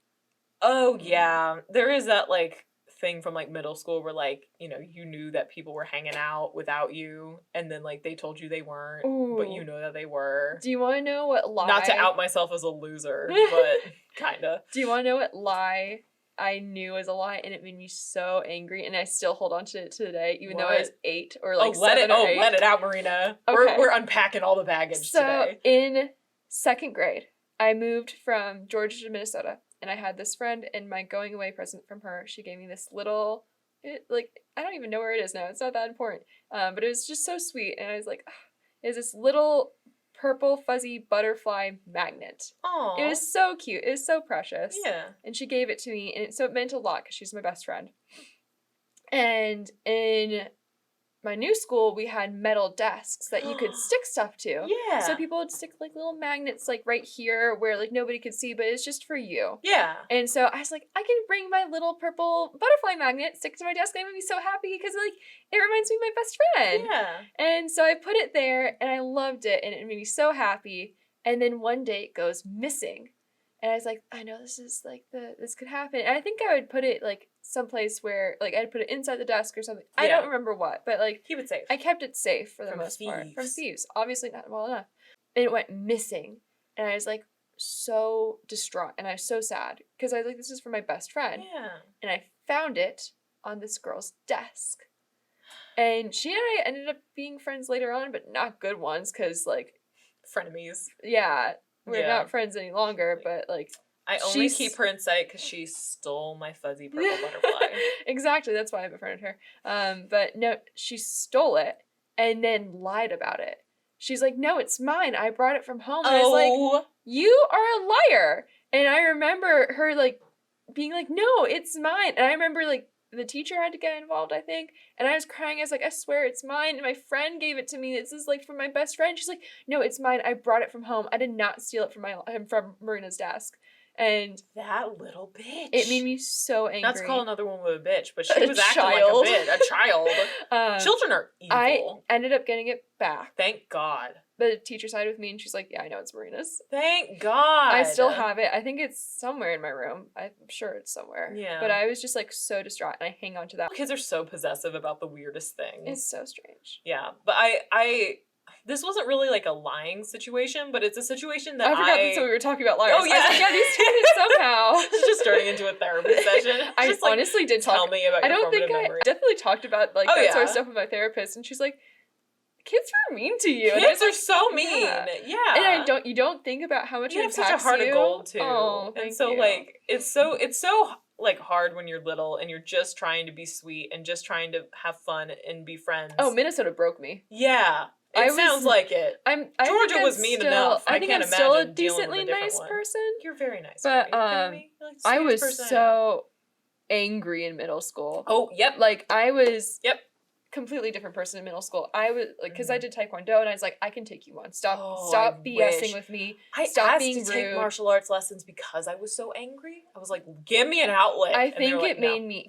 Oh, yeah. There is that, like, thing from, like, middle school where, like, you know, you knew that people were hanging out without you, and then, like, they told you they weren't, but you know that they were. Do you want to know what lie... Not to out myself as a loser, but kinda. Do you want to know what lie I knew was a lie, and it made me so angry, and I still hold on to it today, even though I was 8 or like 7 or 8. Let it out, Marina. Okay. We're unpacking all the baggage today. So in 2nd grade, I moved from Georgia to Minnesota, and I had this friend, and my going away present from her, she gave me this little, I don't even know where it is now. It's not that important. But it was just so sweet, and I was like, it's this little purple fuzzy butterfly magnet. Aww. It was so cute. It was so precious. Yeah. And she gave it to me, and so it meant a lot because she's my best friend. And in my new school, we had metal desks that you could stick stuff to. Yeah. So people would stick, like, little magnets, like, right here where, like, nobody could see, but it's just for you. Yeah. And so I was like, I can bring my little purple butterfly magnet, stick it to my desk, and I'm going to be so happy because, like, it reminds me of my best friend. Yeah. And so I put it there, and I loved it, and it made me so happy. And then one day it goes missing. And I was like, I know this is, like, this could happen. And I think I would put it, like, someplace where, like, I'd put it inside the desk or something. I don't remember what, but, like... Keep it safe. I kept it safe for the most part. From thieves. Obviously not well enough. And it went missing. And I was, like, so distraught. And I was so sad. Because I was like, this is for my best friend. Yeah. And I found it on this girl's desk. And she and I ended up being friends later on, but not good ones, because, like... Frenemies. Yeah. We're not friends any longer, but, like... I only keep her in sight because she stole my fuzzy purple butterfly. Exactly, that's why I befriended her. But no, she stole it and then lied about it. She's like, no, it's mine. I brought it from home. And I was like, you are a liar. And I remember her, like, being like, no, it's mine. And I remember, like, the teacher had to get involved, I think. And I was crying. I was like, I swear it's mine. And my friend gave it to me. This is, like, from my best friend. She's like, no, it's mine. I brought it from home. I did not steal it from Marina's desk. And that little bitch. It made me so angry. Not to call another woman a bitch, but she was acting like a bitch. A child. Children are evil. I ended up getting it back. Thank God. The teacher sided with me, and she's like, yeah, I know it's Marina's. Thank God. I still have it. I think it's somewhere in my room. I'm sure it's somewhere. Yeah. But I was just, like, so distraught, and I hang on to that. Kids are so possessive about the weirdest things. It's so strange. Yeah. But this wasn't really, like, a lying situation, but it's a situation that I forgot that's what we were talking about liars. Oh, yeah. I was like, yeah, these turned somehow. It's just turning into a therapy session. I just, like, honestly did talk. Tell me about your formative memory. I definitely talked about, like, that sort of stuff with my therapist, and she's like, kids were mean to you. Kids are so mean. Yeah. And you don't think about how much it impacts you. You have such a heart of gold, too. Oh, and so, like, it's so like hard when you're little and you're just trying to be sweet and just trying to have fun and be friends. Oh, Minnesota broke me. Yeah. It sounds like it. Georgia was mean enough. I can't imagine still a dealing with decently a different nice one. person. You're very nice. But Are you kidding me? You're like the I was sweetest person I know. so angry in middle school. Oh, yep. Like I was Yep. completely different person in middle school. I was like, because I did Taekwondo, and I was like, I can take you on. Stop I BSing wish. with me. I Stop asked being to rude. take martial arts lessons because I was so angry. I was like, give me an outlet. I And they think were like, it "No." made me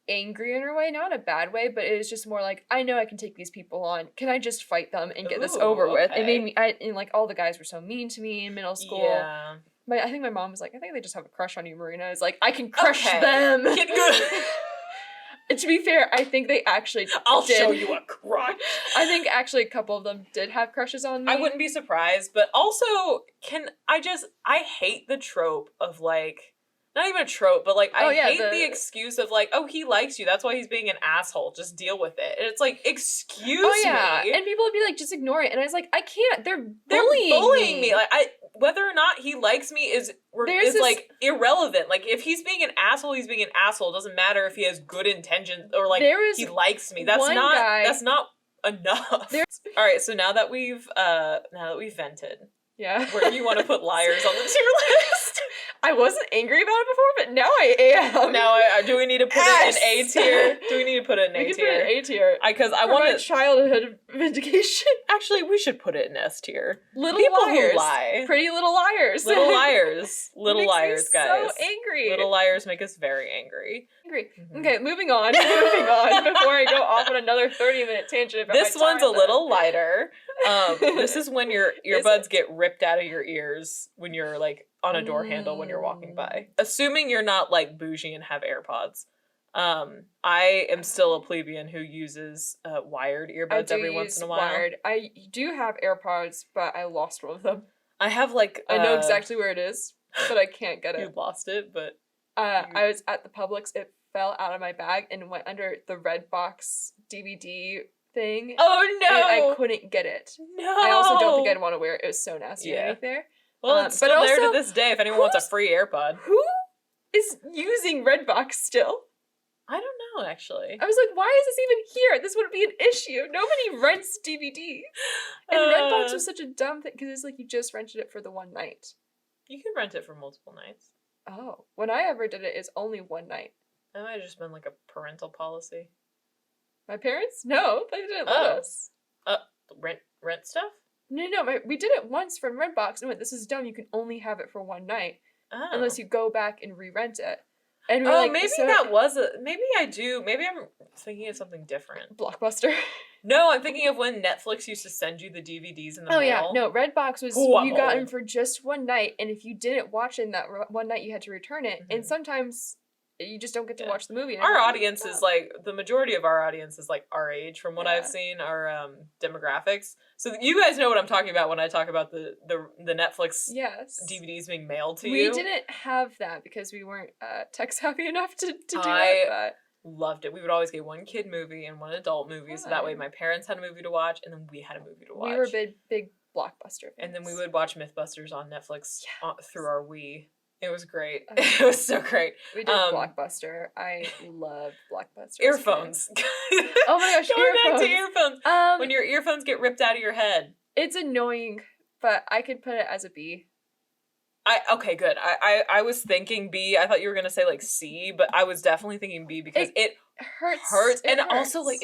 angry in a way, not in a bad way, but it was just more like, I know I can take these people on. Can I just fight them and get this Ooh, over with? It okay. made me, and like all the guys were so mean to me in middle school. Yeah. But I think my mom was like, I think they just have a crush on you, Marina. I was like, I can crush Okay. them. Get good. And to be fair, I think they actually I'll did. show you a crush. I think actually a couple of them did have crushes on me. I wouldn't be surprised, but also I hate the trope of like, not even a trope, but like I hate the excuse of like, oh, he likes you, that's why he's being an asshole, just deal with it. And it's like, excuse me. And people would be like, just ignore it. And I was like, I can't. They're bullying me. Like whether or not he likes me is like irrelevant. Like if he's being an asshole, he's being an asshole. It doesn't matter if he has good intentions or like he likes me. That's not enough. All right, so now that we've vented, where do you want to put liars on the tier list? I wasn't angry about it before, but now I am. Now, do we need to put it in A tier? Do we need to put it in A tier? We can put it in A tier. Because I want childhood vindication. Actually, we should put it in S tier. Little people liars. Who lie. Pretty little liars. Little liars. Little liars, guys. So angry. Little liars make us very angry. Mm-hmm. Okay, moving on. Before I go off on another 30-minute tangent about this one's a little lighter. This is when your earbuds get ripped out of your ears when you're like on a door handle when you're walking by. Assuming you're not like bougie and have AirPods. I am still a plebeian who uses wired earbuds every once in a while. Wired. I do have AirPods, but I lost one of them. I have like I know exactly where it is, but I can't get it. You lost it, but I was at the Publix. It fell out of my bag and went under the Redbox DVD thing. Oh no! And I couldn't get it. No. I also don't think I'd want to wear it. It was so nasty underneath there. Well, it's still there to this day if anyone wants a free AirPod. Who is using Redbox still? I don't know, actually. I was like, why is this even here? This wouldn't be an issue. Nobody rents DVDs. And Redbox was such a dumb thing, because it's like you just rented it for the one night. You can rent it for multiple nights. Oh. When I ever did it, it's only one night. That might have just been like a parental policy. My parents? No, they didn't let us. Rent stuff? No, we did it once from Redbox and went, this is dumb, you can only have it for one night. Unless you go back and re-rent it. And we're like, maybe maybe I do. Maybe I'm thinking of something different. Blockbuster. No, I'm thinking of when Netflix used to send you the DVDs in the mail. Oh yeah, no, Redbox was, you got them for just one night, and if you didn't watch it in that one night, you had to return it. And sometimes you just don't get to watch the movie. Our audience is like, the majority of our audience is like our age from what I've seen, our demographics. So you guys know what I'm talking about when I talk about the Netflix DVDs being mailed to you. We didn't have that because we weren't tech savvy enough to do that. Loved it. We would always get one kid movie and one adult movie, so that way my parents had a movie to watch and then we had a movie to watch. We were big Blockbuster fans. And then we would watch Mythbusters on Netflix through our Wii. It was great. It was so great. We did Blockbuster. I loved Blockbuster. Earphones. Oh my gosh, Going back to earphones. When your earphones get ripped out of your head. It's annoying, but I could put it as a B. Okay, good. I was thinking B. I thought you were gonna say like C, but I was definitely thinking B because it hurts. And also like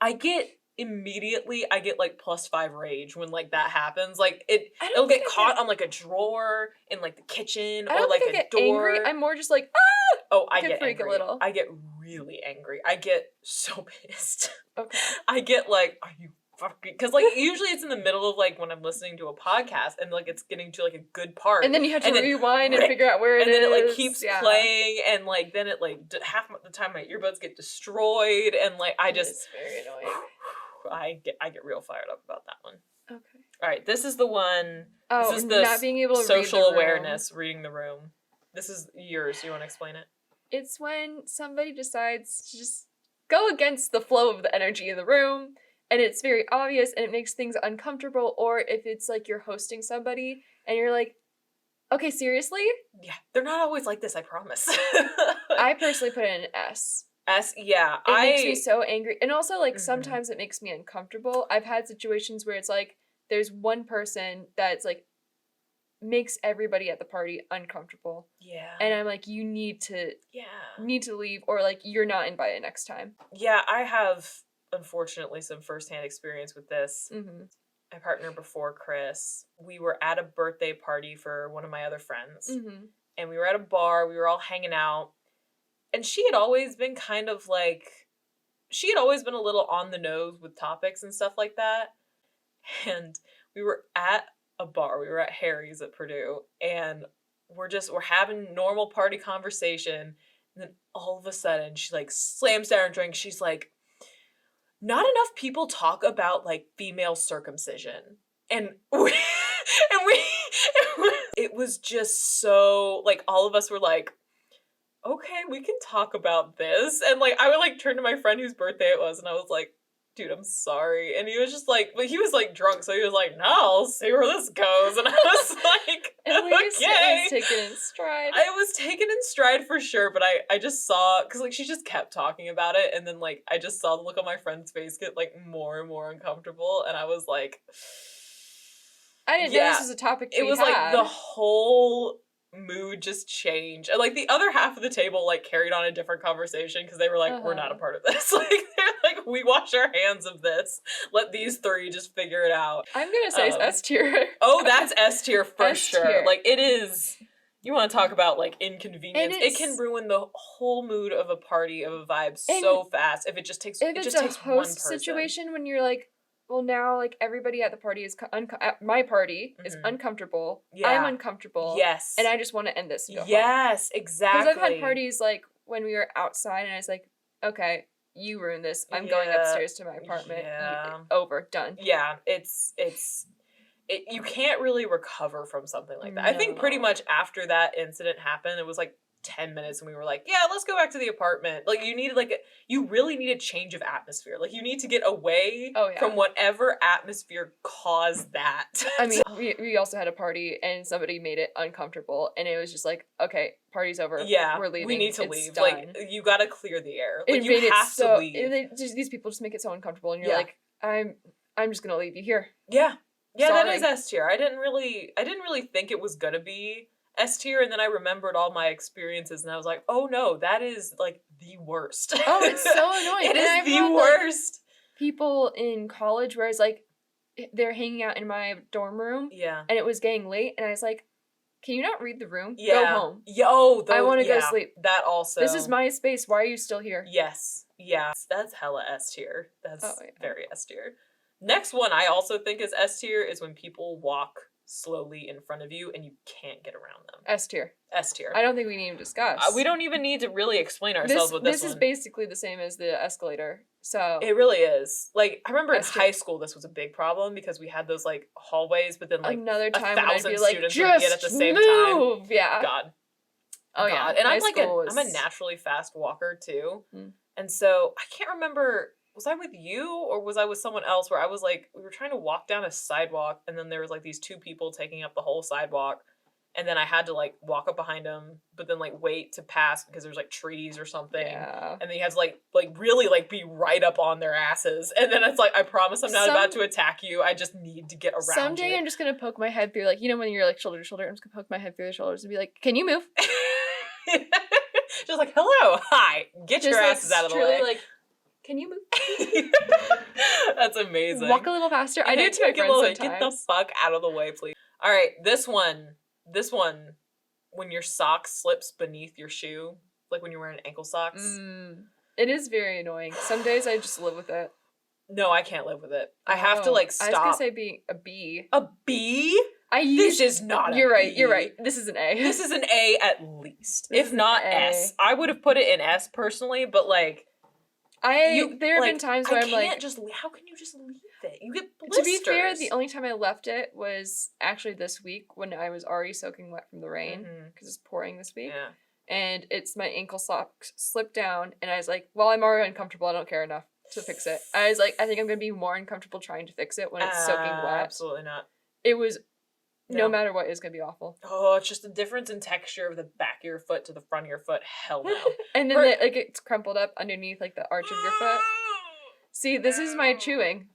I get like +5 rage when like that happens. Like it'll get caught on like a drawer in like the kitchen or like a door. Angry. I'm more just like, ah! Oh, I get freak angry. a little. I get really angry. I get so pissed. Okay. I get like, are you fucking? Because like usually it's in the middle of like when I'm listening to a podcast and like it's getting to like a good part, and then you have to rewind and figure out where it is, and then it like keeps playing, and like then it like half the time my earbuds get destroyed, and like it's very annoying. I get real fired up about that one. Okay. All right, this is the one. Oh, this is the not being able to social read the awareness, reading the room. This is yours. You want to explain it? It's when somebody decides to just go against the flow of the energy in the room, and it's very obvious, and it makes things uncomfortable. Or if it's like you're hosting somebody, and you're like, Okay, seriously? Yeah, they're not always like this, I promise. I personally put it in an S. Yeah, It makes me so angry. And also, like, sometimes it makes me uncomfortable. I've had situations where it's like, there's one person that's like, makes everybody at the party uncomfortable. Yeah. And I'm like, you need to leave, or like, you're not invited next time. Yeah, I have, unfortunately, some firsthand experience with this. Mm-hmm. My partner before Chris, we were at a birthday party for one of my other friends. Mm-hmm. And we were at a bar, we were all hanging out. And she had always been kind of like, she had always been a little on the nose with topics and stuff like that. And we were at a bar, we were at Harry's at Purdue, and we're having normal party conversation. And then all of a sudden, she like slams down her drink. She's like, not enough people talk about like female circumcision. And it was just so like, all of us were like, okay, we can talk about this. And like, I would like turn to my friend whose birthday it was, and I was like, dude, I'm sorry. And he was just like, but he was like drunk, so he was like, no, I'll see where this goes. And I was like, At least okay. it was taken in stride. I was taken in stride for sure, but I just saw, because like she just kept talking about it, and then like I just saw the look on my friend's face get like more and more uncomfortable, and I was like, I didn't know this was a topic it was like the whole mood just changed, and like the other half of the table like carried on a different conversation because they were like, we're not a part of this. Like they're like, we wash our hands of this, let these three just figure it out. I'm gonna say it's S tier. Oh, that's S tier for S-tier. sure. Like it is. You want to talk about like inconvenience? It can ruin the whole mood of a party, of a vibe so fast if it just takes. If it just it's a takes one host person. situation when you're like, well, now like everybody at the party is at my party is uncomfortable. Yeah. I'm uncomfortable. Yes. And I just want to end this and go home. Yes, exactly. Because I've had parties like when we were outside, and I was like, okay, you ruined this. I'm going upstairs to my apartment. Yeah. Over. Done. Yeah. You can't really recover from something like that. I think pretty much after that incident happened, it was like 10 minutes and we were like, yeah, let's go back to the apartment. Like you needed you really need a change of atmosphere. Like you need to get away from whatever atmosphere caused that. I mean, we also had a party and somebody made it uncomfortable, and it was just like, okay, party's over. Yeah, we're leaving. We need to leave. Done. Like you got to clear the air. Like you have to leave. These people just make it so uncomfortable, and you're like, I'm just gonna leave you here. Yeah. Yeah, Sorry. that is S tier. I didn't really think it was gonna be S tier, and then I remembered all my experiences, and I was like, oh no, that is like the worst. Oh, it's so annoying. It is the worst. Like, people in college, where it's like they're hanging out in my dorm room, and it was getting late, and I was like, can you not read the room? Go home. I want to go to sleep. That also. This is my space. Why are you still here? Yes. Yeah. That's hella S tier. That's very S tier. Next one I also think is S tier is when people walk slowly in front of you and you can't get around them. S tier. S tier. I don't think we need to discuss. We don't even need to really explain ourselves with this one. This is basically the same as the escalator. So it really is. Like I remember in high school this was a big problem because we had those like hallways, but then like another time 1,000 when I'd be like, students just would get at the same move. time. Yeah. God. Oh God. yeah. And I'm a naturally fast walker too. And so I can't remember, was I with you or was I with someone else where I was like, we were trying to walk down a sidewalk and then there was like these two people taking up the whole sidewalk. And then I had to like walk up behind them, but then like wait to pass because there's like trees or something. Yeah. And then you have to like really like be right up on their asses. And then it's like, I promise I'm not about to attack you. I just need to get around someday you. I'm just going to poke my head through, like, you know, when you're like shoulder to shoulder, I'm just going to poke my head through the shoulders and be like, can you move? Just like, hello, hi, get your asses out of the way. Like, can you move? That's amazing. Walk a little faster. I do it to my friends sometimes. Get the fuck out of the way, please. All right, this one, when your sock slips beneath your shoe, like when you're wearing ankle socks. It is very annoying. Some days I just live with it. No, I can't live with it. I have to like stop. I was gonna say being a B. A B? This is not a You're right, B. you're right. This is an A. This is an A at least. If not S. I would have put it in S personally, but like there have been times where I'm like, how can you just leave it? You get blisters. To be fair, the only time I left it was actually this week when I was already soaking wet from the rain because it's pouring this week. Yeah. And it's my ankle sock slipped down, and I was like, well, I'm already uncomfortable. I don't care enough to fix it. I was like, I think I'm gonna be more uncomfortable trying to fix it when it's soaking wet. Absolutely not. It was No matter what is gonna be awful. Oh, it's just the difference in texture of the back of your foot to the front of your foot. Hell no. And then it's crumpled up underneath like the arch of your foot. See, this is my chewing.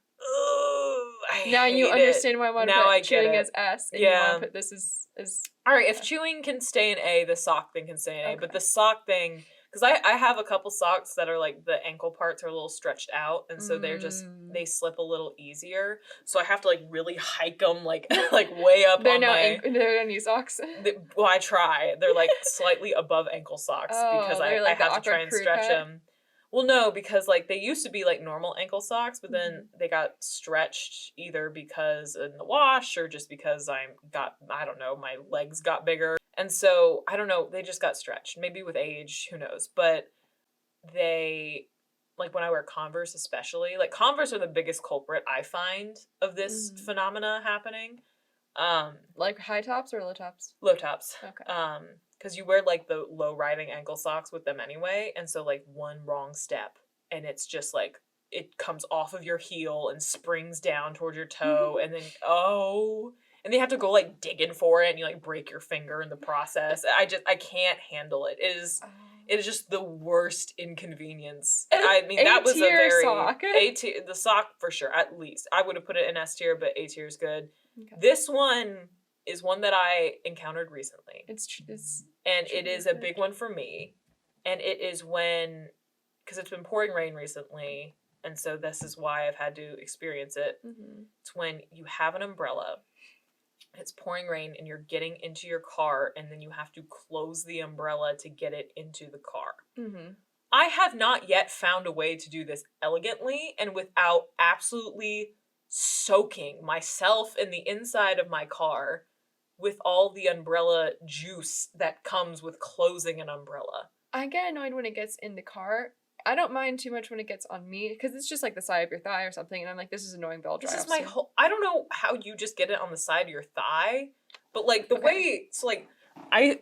Now you understand why I want to put chewing as S, and you want to put this as all right. If chewing can stay in A, the sock thing can stay in A. But the sock thing, because I have a couple socks that are like the ankle parts are a little stretched out, and so they slip a little easier. So I have to like really hike them like way up. They're they're knee socks. Well, I try. They're like slightly above ankle socks because I have to try and stretch them. Well, no, because like they used to be like normal ankle socks, but then they got stretched either because in the wash or just because I don't know, my legs got bigger. And so, I don't know, they just got stretched. Maybe with age, who knows. But they, like when I wear Converse especially, like Converse are the biggest culprit I find of this phenomena happening. Like high tops or low tops? Low tops. Okay. Because you wear like the low riding ankle socks with them anyway, and so like one wrong step and it's just like it comes off of your heel and springs down toward your toe, and then and they have to go like digging for it, and you like break your finger in the process. I can't handle it. It is just the worst inconvenience. I mean, that was a very sock. The sock for sure. At least I would have put it in S tier, but A tier is good. Okay. This one is one that I encountered recently. It is a big one for me. And it is when, because it's been pouring rain recently, and so this is why I've had to experience it. It's when you have an umbrella, it's pouring rain, and you're getting into your car, and then you have to close the umbrella to get it into the car. I have not yet found a way to do this elegantly and without absolutely soaking myself and the inside of my car with all the umbrella juice that comes with closing an umbrella. I get annoyed when it gets in the car. I don't mind too much when it gets on me, because it's just like the side of your thigh or something, and I'm like, this is annoying, but I'll dry off. I don't know how you just get it on the side of your thigh, but like the way I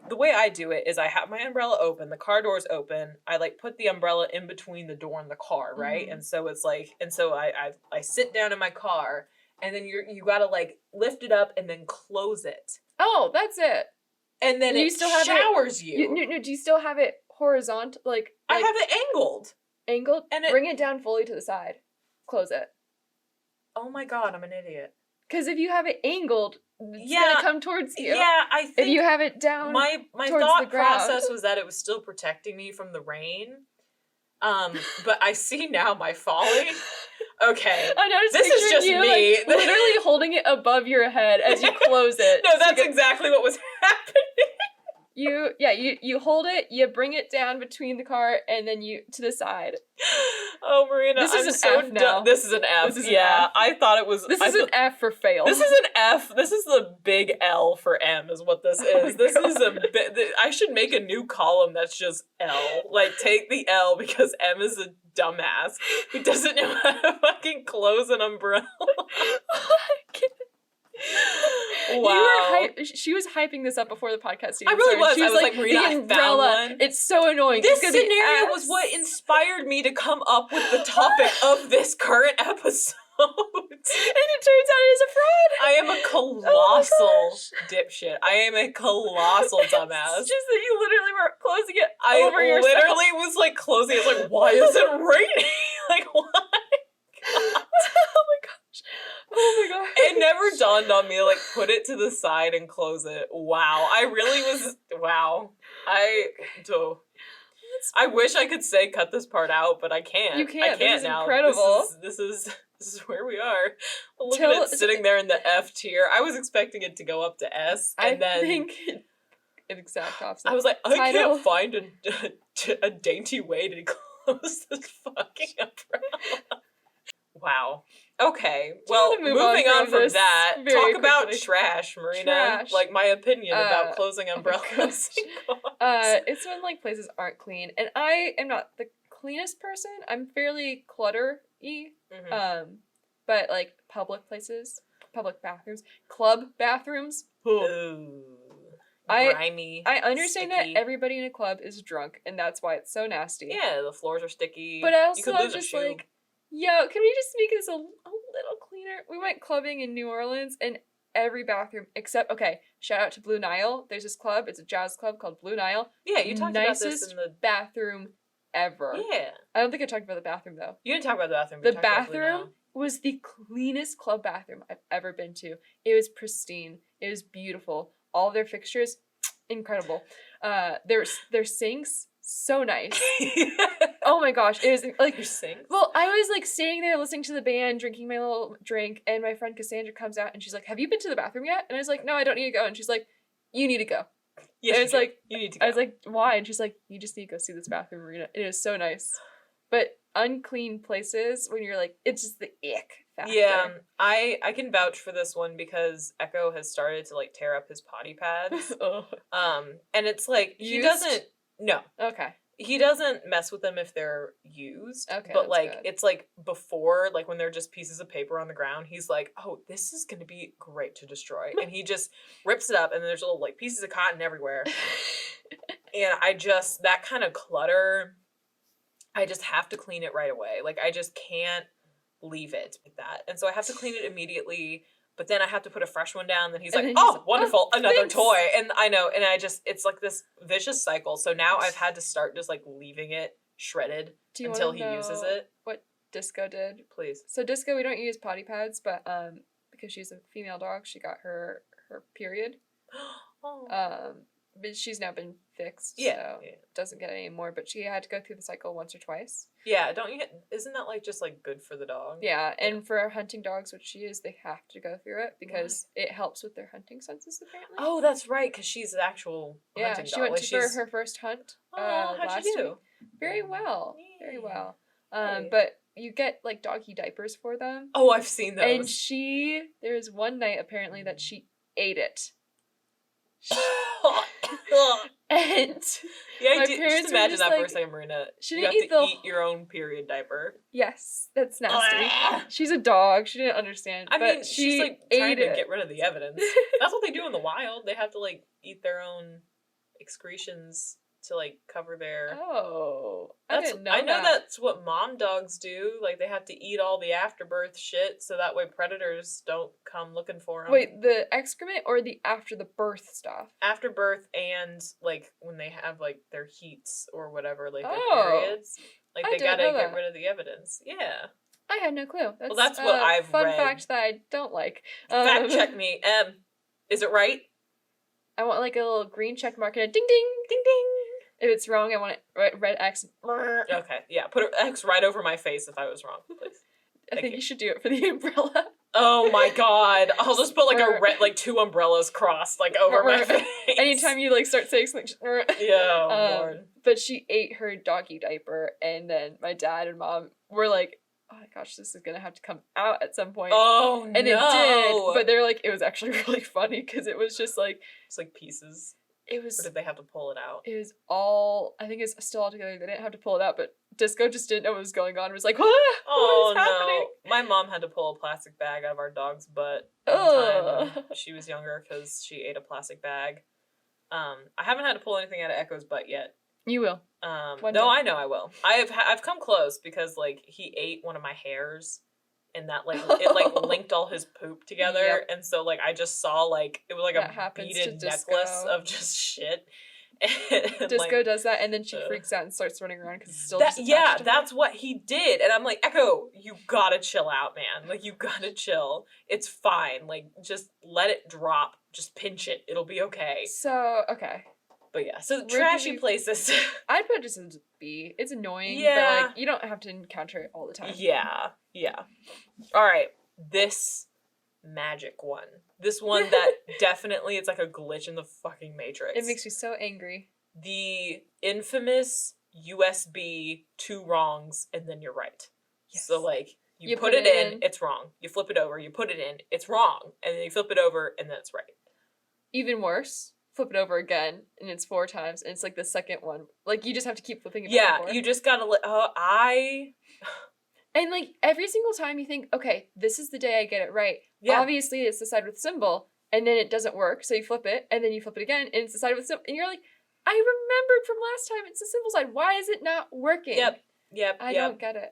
do it is I have my umbrella open, the car door's open, I like put the umbrella in between the door and the car, right? And so it's like, I sit down in my car, and then you gotta like lift it up and then close it. Oh, that's it. And then it showers you. No, do you still have it horizontal? Like I have it angled. Angled? And bring it down fully to the side. Close it. Oh my god, I'm an idiot. Because if you have it angled, it's gonna come towards you. Yeah, I think if you have it down, my thought process was that it was still protecting me from the rain. But I see now my folly. Okay, I noticed this is just you, me. Like, literally holding it above your head as you close it. No, that's exactly what was happening. You hold it, you bring it down between the car, and then you to the side. Oh, Marina, this is an F now. This is an F. Yeah, I thought it was. This is an F for fail. This is an F. This is the big L for M, is what this is. This is a bit. I should make a new column that's just L. Like, take the L because M is a dumbass who doesn't know how to fucking close an umbrella. Wow. She was hyping this up before the podcast. I really was. I was like, Marina, the umbrella. I found one. It's so annoying. This scenario was what inspired me to come up with the topic of this current episode. And it turns out it is a fraud. I am a colossal dipshit. I am a colossal dumbass. It's just that you literally were closing it over yourself. I literally was like closing it. It's like, why is it raining? Like, why? Oh my gosh. Oh my god. It never dawned on me to like put it to the side and close it. Wow. I really was. Wow. I wish I could say cut this part out, but I can't. You can't. I can't this is now. Incredible. This is where we are. Look at it sitting there in the F tier. I was expecting it to go up to S, and I think exact opposite. I was like, I can't find a dainty way to close this fucking umbrella. Wow. Okay. Well, moving on from that, talk about trash, Marina. Trash. Like my opinion about closing umbrellas. It's when like places aren't clean, and I am not the cleanest person. I'm fairly clutter-y. But like public places, public bathrooms, club bathrooms. Ooh. Grimy. I understand sticky. that everybody in a club is drunk, and that's why it's so nasty. Yeah, the floors are sticky. But also, I'm just like, yo, can we just make this a little cleaner? We went clubbing in New Orleans, and every bathroom except, okay, shout out to Blue Nile. There's this club. It's a jazz club called Blue Nile. Yeah, you talked about this Nicest in the... bathroom ever. Yeah. I don't think I talked about the bathroom, though. You didn't talk about the bathroom. But The bathroom was the cleanest club bathroom I've ever been to. It was pristine. It was beautiful. All their fixtures, incredible. Their sinks, so nice. Oh my gosh, it was like... Your sinks? Well, I was like sitting there listening to the band, drinking my little drink, and my friend Cassandra comes out and she's like, "Have you been to the bathroom yet?" And I was like, "No, I don't need to go." And she's like, "You need to go." Yes, I was like, you need to go. I was like, "Why?" And she's like, "You just need to go see this bathroom, Marina. It is so nice." But unclean places, when you're like, it's just the ick factor. Yeah, I can vouch for this one because Echo has started to like tear up his potty pads. Oh. And it's like he Used? doesn't. No, Okay. he doesn't mess with them if they're used. Okay, but that's like good. it's like before, like when they're just pieces of paper on the ground, he's like, "Oh, this is gonna be great to destroy," and he just rips it up, and there's little like pieces of cotton everywhere. And that kind of clutter, I just have to clean it right away. Like I just can't leave it like that, and so I have to clean it immediately. But then I have to put a fresh one down. Then he's And like, then he's "Oh, like, wonderful, "Oh, another thanks." toy." And I know, and it's like this vicious cycle. So now I've had to start just like leaving it shredded Do you until wanna he uses know it. what Disco did? Please. So Disco, we don't use potty pads, but because she's a female dog, she got her period. Oh. But she's now been fixed, Yeah, so yeah. doesn't get it anymore. But she had to go through the cycle once or twice. Yeah, don't you? Isn't that like just like good for the dog? Yeah, and for hunting dogs, which she is, they have to go through it because it helps with their hunting senses, apparently. Oh, that's right, because she's an actual yeah, hunting she dog. went Like, for her first hunt. Oh, how'd last she do? week. Very well, very well. Hey. But you get like doggy diapers for them. Oh, I've seen those. And there was one night apparently that she ate it. And yeah, my just parents were imagine just that for a like, second, Marina. she You didn't have eat to the eat your own period diaper. yes, that's nasty. She's a dog. She didn't understand. I but mean, she she's like ate trying to it. get rid of the evidence. That's what they do in the wild. They have to like eat their own excretions to like cover their. Oh, I didn't know. I know that's what mom dogs do. Like they have to eat all the afterbirth shit so that way predators don't come looking for them. Wait, the excrement or the after the birth stuff? Afterbirth and like when they have like their heats or whatever, like their Oh. periods, like I they didn't gotta know get that. rid of the evidence. Yeah. I had no clue. That's what I've fun read. fact that I don't like. Fact check me. Is it right? I want like a little green check mark and a ding ding. Ding ding. If it's wrong, I want it red X. Okay, yeah. Put an X right over my face if I was wrong, please. I think you should do it for the umbrella. Oh my god. I'll just put like a red, like two umbrellas crossed like over my face. Anytime you like start saying something, just, yeah, Lord. But she ate her doggy diaper, and then my dad and mom were like, "Oh my gosh, this is gonna have to come out at some point." Oh no! And it did, but they're like, it was actually really funny because it was just like it's like pieces. It was. Or did they have to pull it out? It was all. I think it's still all together. They didn't have to pull it out, but Disco just didn't know what was going on. It was like, what? Oh what is happening? no! My mom had to pull a plastic bag out of our dog's butt one time when she was younger because she ate a plastic bag. I haven't had to pull anything out of Echo's butt yet. You will. No, I know I will. I've come close because like he ate one of my hairs. And that like it like linked all his poop together, Yep. And so like I just saw like it was like That a happens beaded to necklace Disco. of just shit. And, Disco like, does that, and then she freaks out and starts running around because it's still that, just attached yeah, to her. that's what he did, and I'm like, Echo, you gotta chill out, man. Like you gotta chill. It's fine. Like just let it drop. Just pinch it. It'll be okay. So okay. But yeah, so Where trashy do we- places. I'd put it just as B. It's annoying, Yeah. but like you don't have to encounter it all the time. Yeah. All right. This magic one. This one that definitely it's like a glitch in the fucking matrix. It makes me so angry. The infamous USB 2 wrongs and then you're right. Yes. So like you put it in, it's wrong. You flip it over, you put it in, it's wrong. And then you flip it over and then it's right. Even worse, flip it over again and it's 4 times and it's like the second one. Like you just have to keep flipping it back and forth. You just gotta And like every single time you think, okay, this is the day I get it right. Yeah. Obviously it's the side with symbol, and then it doesn't work, so you flip it, and then you flip it again, and it's the side with symbol, and you're like, I remembered from last time it's the symbol side. Why is it not working? Yep. I don't get it.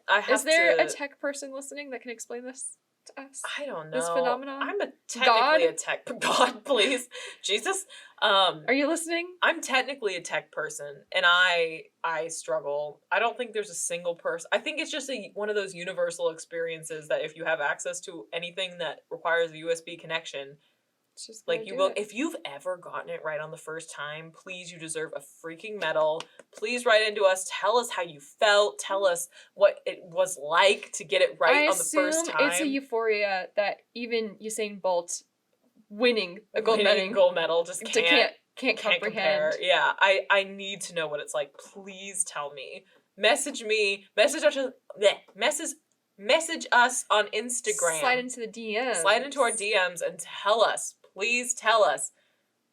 I have Is there to... a tech person listening that can explain this to us? I don't know. This phenomenon? I'm technically God? a tech God, please. Jesus. Are you listening? I'm technically a tech person, and I struggle. I don't think there's a single person. I think it's just one of those universal experiences that if you have access to anything that requires a USB connection, It's just like you will. If you've ever gotten it right on the first time, please, you deserve a freaking medal. Please write into us. Tell us how you felt. Tell us what it was like to get it right on the first time. It's a euphoria that even Usain Bolt winning a gold medal just can't comprehend. Compare. Yeah, I need to know what it's like. Please tell me. Message me. Message us on Instagram. Slide into the DMs. Slide into our DMs and tell us. Please tell us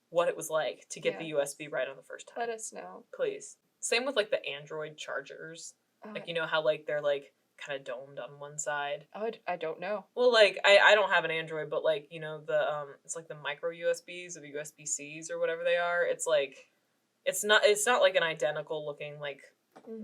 what it was like to get the USB right on the first time. Let us know. Please. Same with like the Android chargers. Like, you know how like they're like kind of domed on one side. Oh, I don't know. Well, like I don't have an Android, but like, you know, the it's like the micro USBs or the USB-Cs or whatever they are. It's like it's not like an identical looking like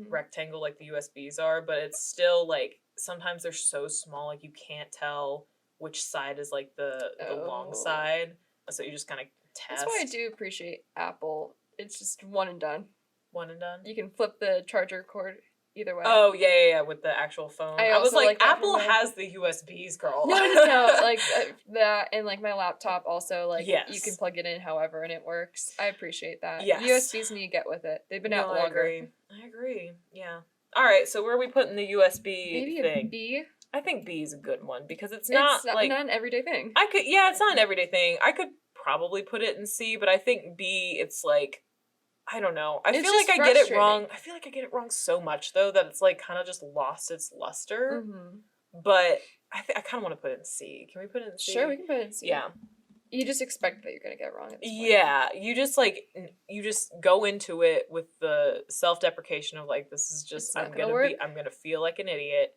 rectangle like the USBs are, but it's still like sometimes they're so small like you can't tell which side is like the long side. So you just kind of test. That's why I do appreciate Apple. It's just one and done. One and done. You can flip the charger cord either way. Oh yeah, with the actual phone. I was like Apple has the USBs, girl. No, like that, and like my laptop also, like yes. You can plug it in however and it works. I appreciate that. Yes. USBs need to get with it. They've been out longer. I agree. Yeah. All right, so where are we putting the USB Maybe thing? A B. I think B is a good one because it's not like not an everyday thing. It's not an everyday thing. I could probably put it in C, but I think B, it's like, I don't know. I feel like I get it wrong. I feel like I get it wrong so much though that it's like kind of just lost its luster. But I kind of want to put it in C. Can we put it in C? Sure, we can put it in C. Yeah. You just expect that you're gonna get it wrong at this point. Yeah, you just go into it with the self-deprecation of like, this is just I'm gonna feel like an idiot.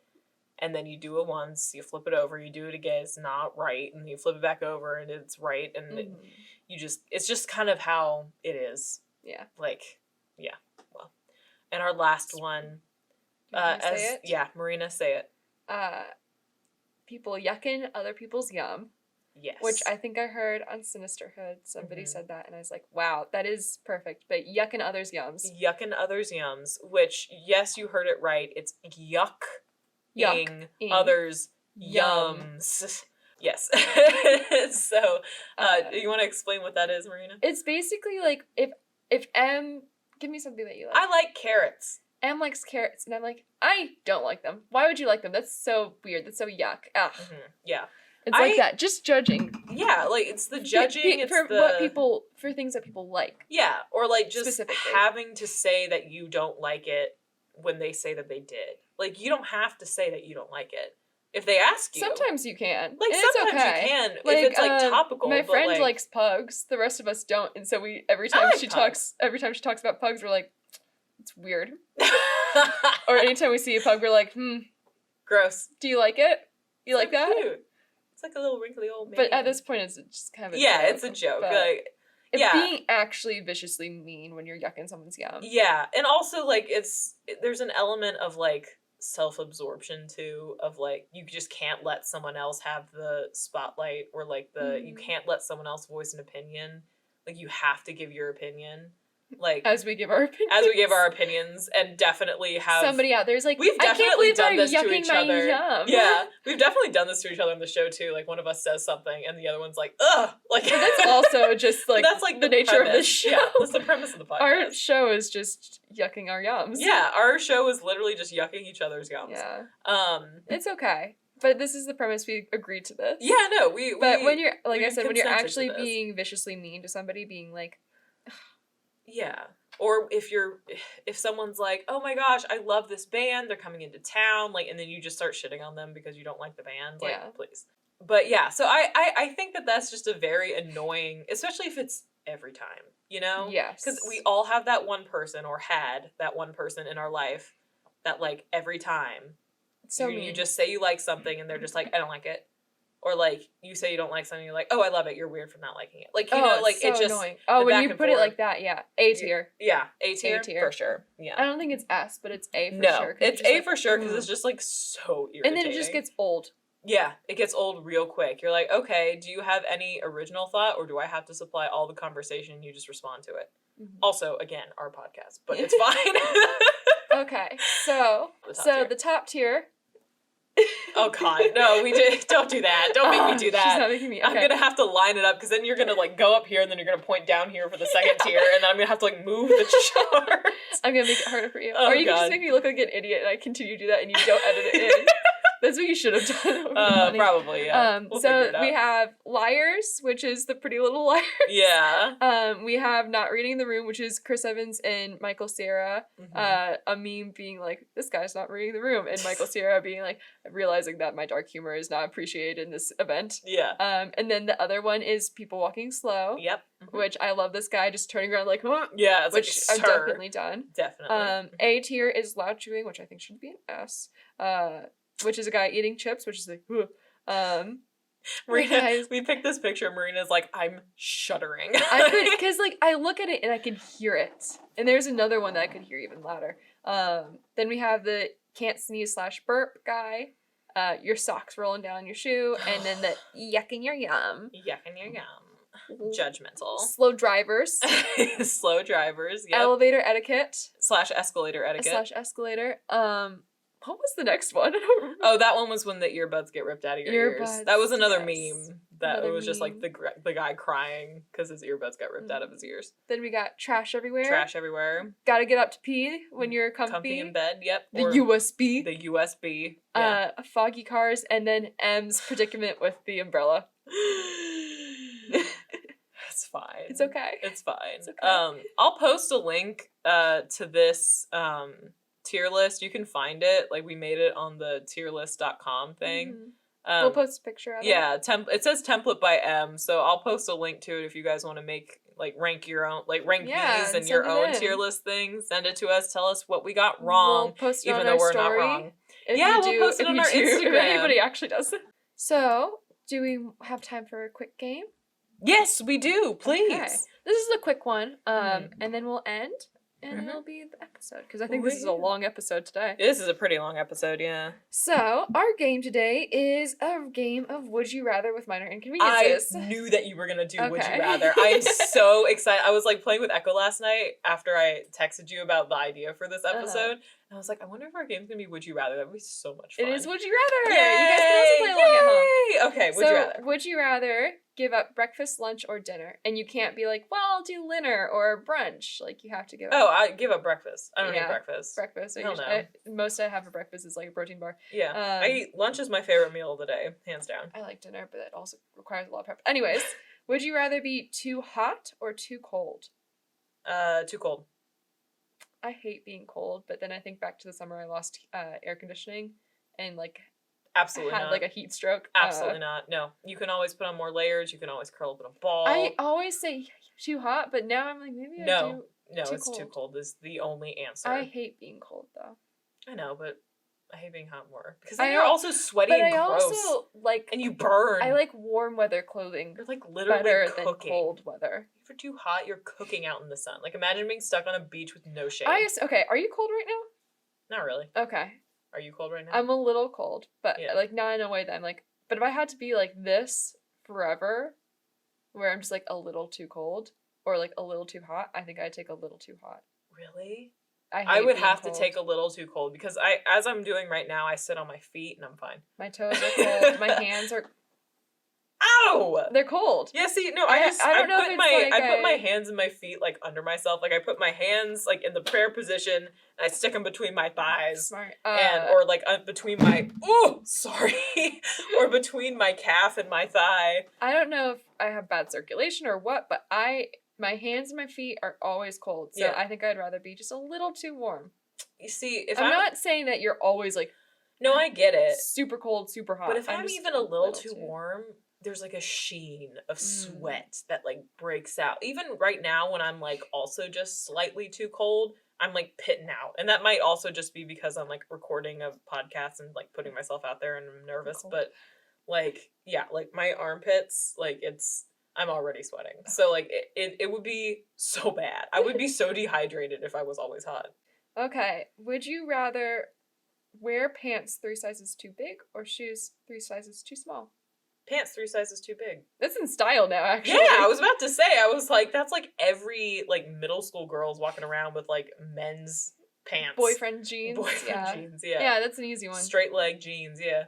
And then you do it once, you flip it over, you do it again, it's not right, and you flip it back over and it's right, and it's just kind of how it is. Yeah. Like, yeah. Well. And our last one, Marina, say it. People yucking other people's yum. Yes. Which I think I heard on Sinisterhood. Somebody said that, and I was like, wow, that is perfect. But yucking others' yums. Yucking others' yums, which, yes, you heard it right. It's yucking others' yums. Yes. So, you want to explain what that is, Marina? It's basically like if M, give me something that you like. I like carrots. M likes carrots, and I'm like, I don't like them. Why would you like them? That's so weird. That's so yuck. Ugh. Yeah. It's like that. Just judging. Yeah, like it's the judging. For things that people like. Yeah, or like just having to say that you don't like it when they say that they did. Like you don't have to say that you don't like it. If they ask you, sometimes you can. Like sometimes you can if it's like topical. My friend likes pugs. The rest of us don't, and so every time she talks about pugs, we're like, it's weird. Or anytime we see a pug, we're like, gross. Do you like it? You like that? Cute. It's like a little wrinkly old man. But at this point, it's just kind of a joke. It's a joke. Being actually viciously mean when you're yucking someone's yum. Yeah, and also like there's an element of like self-absorption too, of like you just can't let someone else have the spotlight, or like you can't let someone else voice an opinion. Like you have to give your opinion. Like as we give our opinions, and definitely have somebody out there's like, we've definitely done this to each other. Yum. Yeah, we've definitely done this to each other on the show too. Like one of us says something and the other one's like, ugh. Like but that's also just like that's like the nature of the show. Yeah, that's the premise of the podcast. Our show is just yucking our yums. Yeah, our show is literally just yucking each other's yums. Yeah. It's okay. But this is the premise. We agreed to this. Yeah, no, But when you're, like I said, when you're actually being viciously mean to somebody, being like, yeah. Or if someone's like, oh my gosh, I love this band, they're coming into town, like, and then you just start shitting on them because you don't like the band, like, please. But yeah, so I think that that's just a very annoying, especially if it's every time, you know? Yes. Because we all have that one person, or had that one person in our life that, like, every time you just say you like something and they're just like, I don't like it. Or, like, you say you don't like something, you're like, oh, I love it, you're weird for not liking it. Like, you know, like, so it's just annoying. Oh, when you put it like that, yeah. A tier. Yeah, A tier, for sure. Yeah. I don't think it's S, but it's A for sure. No, it's A for sure, because it's just, like, so irritating. And then it just gets old. Yeah, it gets old real quick. You're like, okay, do you have any original thought, or do I have to supply all the conversation and you just respond to it? Mhm. Also, again, our podcast, but it's fine. Okay, so the top tier. Oh God, no, don't do that. Don't make me do that. She's not making me. Okay. I'm gonna have to line it up because then you're gonna like go up here and then you're gonna point down here for the second tier, and then I'm gonna have to like move the chart. I'm gonna make it harder for you. Oh, or you God. can just make me look like an idiot and I continue to do that and you don't edit it in. That's what you should have done. Probably, yeah. We'll figure it out. We have liars, which is the Pretty Little Liars. Yeah. We have not reading the room, which is Chris Evans and Michael Cera. Mhm. A meme being like, this guy's not reading the room, and Michael Cera being like, realizing that my dark humor is not appreciated in this event. Yeah. And then the other one is People Walking Slow. Yep. Which I love this guy just turning around like, huh? Yeah, it's which like, I've definitely done. Definitely. A tier is loud chewing, which I think should be an S. Which is a guy eating chips, which is like, Marina, we picked this picture. Marina's like, I'm shuddering. I could, because like I look at it and I can hear it. And there's another one that I could hear even louder. Then we have the can't sneeze / burp guy. Your socks rolling down your shoe, and then the yucking your yum. Yucking your yum. Judgmental. Slow drivers. Slow drivers. Yep. Elevator etiquette. / escalator etiquette. / escalator. What was the next one? I don't remember. Oh, that one was when the earbuds get ripped out of your ears. That was another yes. meme. That it was just like the guy crying because his earbuds got ripped out of his ears. Then we got trash everywhere. Trash everywhere. Gotta get up to pee when you're comfy. Comfy in bed, yep. The USB. The USB. Yeah. Foggy cars, and then M's predicament with the umbrella. It's fine. It's okay. It's fine. It's okay. I'll post a link to this tier list. You can find it. Like, we made it on the tierlist.com thing. Mm-hmm. We'll post a picture of it. Yeah, it says template by M, so I'll post a link to it if you guys want to make rank your own these and your own tier list thing. Send it to us. Tell us what we got wrong, we'll post it even on though our we're story. not wrong. We'll post it on our Instagram. If anybody actually does it. So, do we have time for a quick game? Yes, we do. Please. Okay. This is a quick one, and then we'll end, and it'll be the episode, because I think this is a long episode today. This is a pretty long episode, yeah. So, our game today is a game of Would You Rather with minor inconveniences. I knew that you were going to do Would You Rather. I am so excited. I was playing with Echo last night after I texted you about the idea for this episode. And I was like, I wonder if our game's going to be Would You Rather. That would be so much fun. It is Would You Rather. Yay! You guys can also play along at home. Okay, Would You Rather. Would you rather give up breakfast, lunch, or dinner? And you can't be like, well, I'll do dinner or brunch. You have to give up. Oh, I give up breakfast. I don't eat breakfast. Breakfast. Hell no. Most I have for breakfast is a protein bar. Yeah. I eat lunch is my favorite meal of the day, hands down. I like dinner, but it also requires a lot of prep. Anyways, would you rather be too hot or too cold? Too cold. I hate being cold, but then I think back to the summer I lost air conditioning and absolutely had not. A heat stroke. Absolutely not. No. You can always put on more layers. You can always curl up in a ball. I always say too hot, but now I'm like, maybe I do. No, it's too cold is the only answer. I hate being cold though. I know, but I hate being hot more. Because then you're also sweaty and gross. Also and you burn. I like warm weather clothing. You're literally better cooking. Than cold weather. If you're too hot, you're cooking out in the sun. Imagine being stuck on a beach with no shade. Okay, are you cold right now? Not really. Okay. Are you cold right now? I'm a little cold, but not in a way that I'm but if I had to be this forever, where I'm just a little too cold or a little too hot, I think I'd take a little too hot. Really? I would have to take a little too cold because as I'm doing right now, I sit on my feet and I'm fine. My toes are cold. My hands are. Ow! They're cold. Yeah, see, no, I don't know I put my hands hands and my feet under myself. I put my hands in the prayer position and I stick them between my thighs. Smart. Or between my or between my calf and my thigh. I don't know if I have bad circulation or what, but my hands and my feet are always cold. So I think I'd rather be just a little too warm. You see, if I'm not saying that you're always no, I get it. Super cold, super hot. But if I'm even a little too warm, there's a sheen of sweat that breaks out. Even right now when I'm also just slightly too cold, I'm pitting out. And that might also just be because I'm recording a podcast and putting myself out there and I'm nervous. But my armpits, I'm already sweating. So it would be so bad. I would be so dehydrated if I was always hot. Okay. Would you rather wear pants 3 sizes too big or shoes 3 sizes too small? Pants 3 sizes too big. That's in style now, actually. Yeah, I was about to say, I was like, that's like every like middle school girl's walking around with like men's pants. Boyfriend jeans. Jeans, yeah. Yeah, that's an easy one. Straight leg jeans, yeah.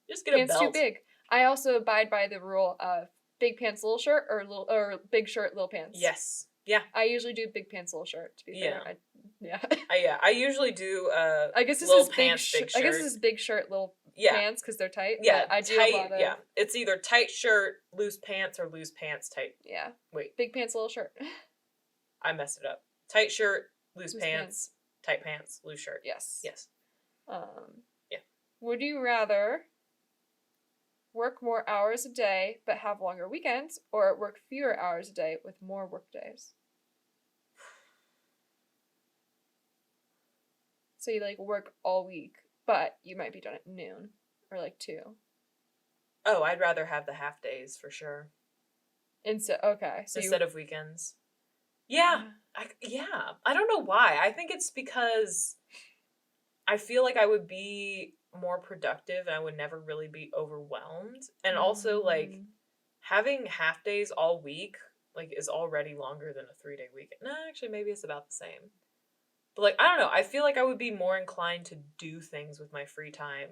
Just get Pants a belt. too big. I also abide by the rule of big pants, little shirt, or big shirt, little pants. Yes. Yeah. I usually do big pants, little shirt, to be fair. Yeah. I usually do I guess this little is pants, big shirt. I guess this is big shirt, little pants because they're tight. Yeah, I do tight, a lot of... yeah. It's either tight shirt, loose pants, or loose pants, tight. Yeah. Wait. Big pants, little shirt. I messed it up. Tight shirt, loose pants, tight pants, loose shirt. Yes. Yes. Yeah. Would you rather work more hours a day but have longer weekends, or work fewer hours a day with more work days? So you like work all week, but you might be done at noon or like 2. Oh, I'd rather have the half days for sure. Instead of weekends. Yeah. I don't know why. I think it's because I feel like I would be more productive and I would never really be overwhelmed. And also like having half days all week like is already longer than a 3-day weekend. No, actually maybe it's about the same. But like I don't know, I feel like I would be more inclined to do things with my free time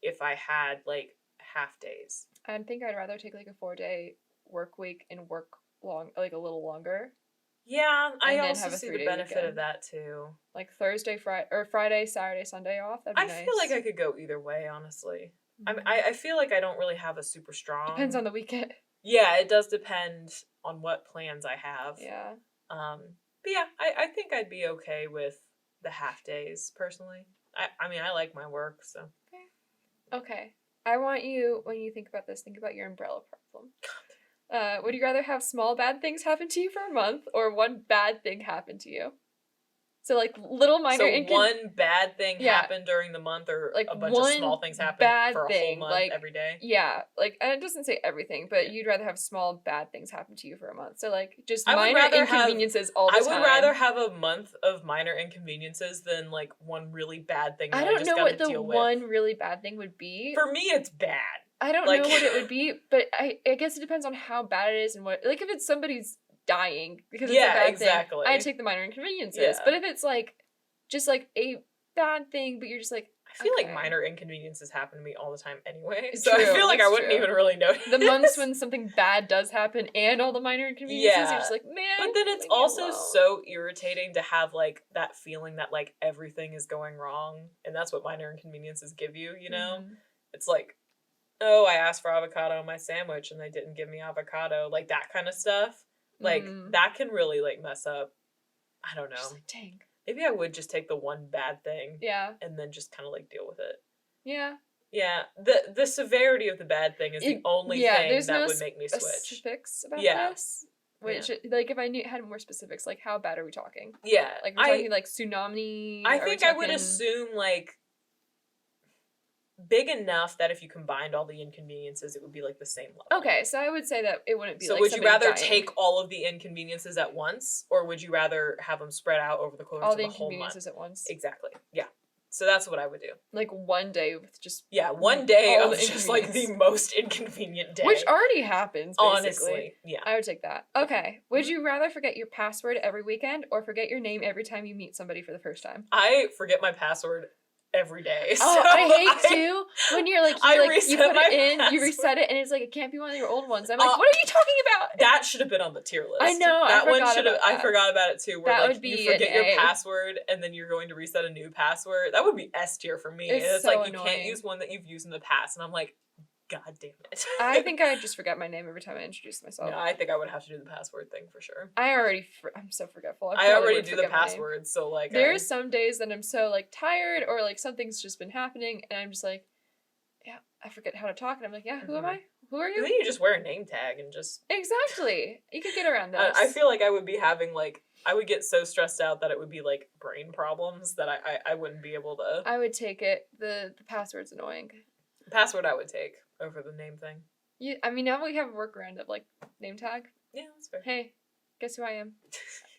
if I had like half days. I think I'd rather take like a 4-day work week and work a little longer. Yeah, I also see the benefit weekend. Of that too. Like Friday, Saturday, Sunday off. That'd be nice. I feel like I could go either way, honestly. I feel like I don't really have a super strong... Depends on the weekend. Yeah, it does depend on what plans I have. Yeah. But yeah, I think I'd be okay with the half days, personally. I mean, I like my work, so... Okay. I want you, when you think about this, think about your umbrella problem. Would you rather have small bad things happen to you for a month, or one bad thing happen to you? So, like, little minor... So, one bad thing happened during the month, or like a bunch of small things happen for a whole month, like, every day? Yeah. Like, and it doesn't say everything, but you'd rather have small bad things happen to you for a month. So, like, just minor inconveniences all the time. I would rather have a month of minor inconveniences than, like, one really bad thing that I just gotta deal with. I don't know what the one really bad thing would be. For me, it's bad. I don't know what it would be, but I guess it depends on how bad it is and what... Like, if it's somebody's dying because it's a bad thing, I'd take the minor inconveniences. Yeah. But if it's, like... just like a bad thing, but you're just like, I feel like minor inconveniences happen to me all the time anyway. So I feel like I wouldn't even really notice. The months when something bad does happen and all the minor inconveniences, you're just like, man. But then it's also so irritating to have like that feeling that like everything is going wrong, and that's what minor inconveniences give you, you know? It's like, oh, I asked for avocado on my sandwich and they didn't give me avocado, like that kind of stuff. Like that can really like mess up. I don't know. Just like, dang. Maybe I would just take the one bad thing. Yeah. And then just kind of like deal with it. Yeah. Yeah. The severity of the bad thing is the only thing that would make me switch. Specifics about this. Which like if I had more specifics, like how bad are we talking? Yeah. Like we're talking like tsunami. I think I would assume like big enough that if you combined all the inconveniences, it would be like the same level. Okay, so I would say that it wouldn't be so like would you rather dying. Take all of the inconveniences at once, or would you rather have them spread out over the course of the whole month? All the inconveniences at once. Exactly. Yeah. So that's what I would do. Like one day with just... Yeah, one day of just like the most inconvenient day. Which already happens, basically. Honestly, yeah. I would take that. Okay. Would you rather forget your password every weekend or forget your name every time you meet somebody for the first time? I forget my password every day. So I hate too when you're like you put it in, password. You reset it, and it's like it can't be one of your old ones. I'm like, what are you talking about? That should have been on the tier list. I know. I forgot about it too. Where that like would be you forget your password and then you're going to reset a new password. That would be S tier for me. It's so like you can't use one that you've used in the past, and I'm like, God damn it. I think I would just forget my name every time I introduce myself. No, I think I would have to do the password thing for sure. I'm so forgetful. I already do the password, so like... There's some days that I'm so like tired or like something's just been happening and I'm just like, yeah, I forget how to talk and I'm like, yeah, who am I? Who are you? And then you just wear a name tag and just... Exactly. You could get around this. I feel like I would be having like... I would get so stressed out that it would be like brain problems that I wouldn't be able to... I would take it. The password's annoying. Password I would take over the name thing. Yeah, I mean, now we have a workaround of, like, name tag. Yeah, that's fair. Hey, guess who I am?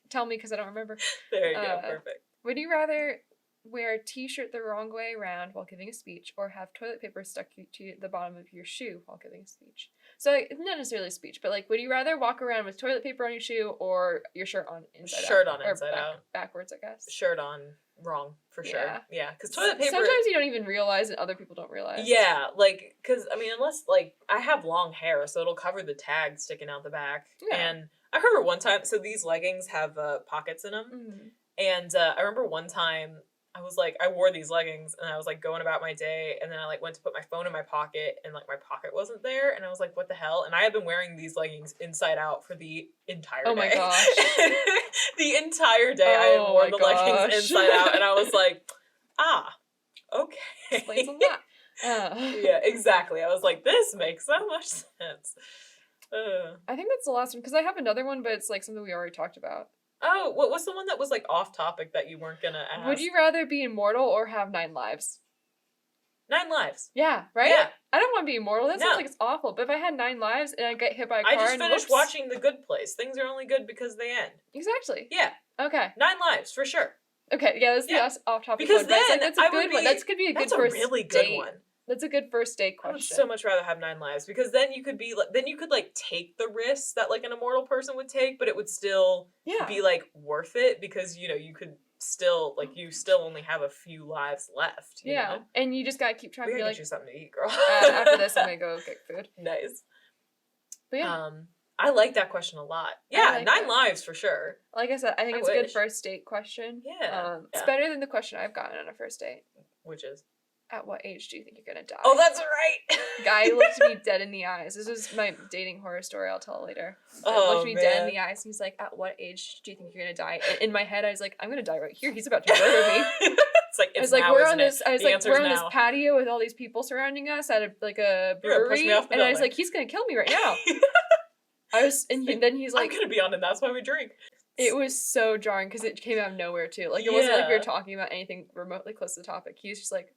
Tell me, because I don't remember. There you go, perfect. Would you rather wear a t-shirt the wrong way around while giving a speech, or have toilet paper stuck to the bottom of your shoe while giving a speech. So, like, not necessarily a speech, but, like, would you rather walk around with toilet paper on your shoe or your shirt on inside out? Shirt on Or inside out. Backwards, I guess. Shirt on wrong, for sure. Yeah. Yeah, because toilet paper... Sometimes you don't even realize and other people don't realize. Yeah, like, because, I mean, unless, like, I have long hair, so it'll cover the tag sticking out the back. Yeah. And I remember one time, so these leggings have pockets in them. Mm-hmm. And I remember one time, I was like, I wore these leggings, and I was, like, going about my day, and then I, like, went to put my phone in my pocket, and, like, my pocket wasn't there, and I was like, what the hell? And I had been wearing these leggings inside out for the entire day. Oh my gosh. The entire day I had worn the leggings inside out, and I was like, okay. Explains a lot. Yeah, exactly. I was like, this makes so much sense. I think that's the last one, because I have another one, but it's, like, something we already talked about. Oh, what was the one that was, like, off topic that you weren't gonna ask? Would you rather be immortal or have 9 lives? 9 lives. Yeah, right? Yeah. I don't want to be immortal. That No. sounds like it's awful. But if I had 9 lives and I get hit by a car I just and finished whoops. watching The Good Place. Things are only good because they end. Exactly. Yeah. Okay. 9 lives, for sure. Okay, yeah, that's Yeah. the off-topic Because one. But it's like, then that's a I good would one. be- That's could be a good That's a first really good date. one. That's a good first date I would question. so much rather have 9 lives, because then you could be like, then you could like take the risks that like an immortal person would take, but it would still Yeah. be like worth it, because you know you could still like you still only have a few lives left. You Yeah. know? And you just gotta keep trying We to be gotta like, get you something to eat, girl. after this, I'm gonna go get food. Nice. But yeah, I like that question a lot. Yeah, like 9 it. good for sure. like I said, I think I it's a good wish. first date question. Yeah. It's Yeah. better than the question I've gotten on a first date. Which is? At what age do you think you're gonna die? Oh, that's right. Guy looked me dead in the eyes. This is my dating horror story. I'll tell later. Oh, Looked me dead in man. the eyes. And he's like, "At what age do you think you're gonna die?" And in my head, I was like, "I'm gonna die right here. He's about to murder me." It's like, I it's was like, now, "We're isn't on this." it? I was The like, answer's "We're on this now. patio with all these people surrounding us at a You're gonna push brewery," me off the and I was building. like, "He's gonna kill me right now." I was, and then he's like, I'm gonna be on, and that's why we drink. it was so jarring because it came out of nowhere too. Like it wasn't like we were Yeah. talking about anything remotely close to the topic. He's just like,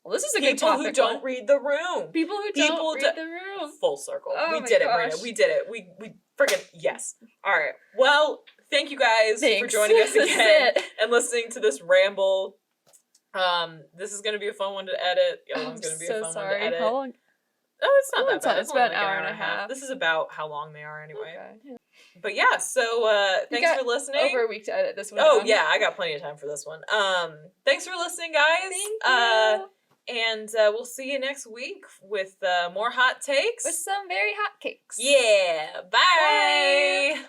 "Well, this is a good People topic." who don't one." read the room. People who People don't read do- the room. Full circle. Oh We my did it, gosh. Marina. We did it. We friggin' yes. All right. Well, thank you guys for Thanks. joining us This is again it. and listening to this ramble. This is gonna be a fun one to edit. The other I'm one's gonna be so a fun sorry. one to edit. How long? Oh, it's not Oh, that it's bad. not- it's about only an like hour and a half. This is about how long they are anyway. Okay. But yeah, so thanks got for listening. Over a week to edit this one. Oh down. yeah, I got plenty of time for this one. Thanks for listening, guys. Thank you. And we'll see you next week with more hot takes. With some very hot cakes. Yeah. Bye. Bye.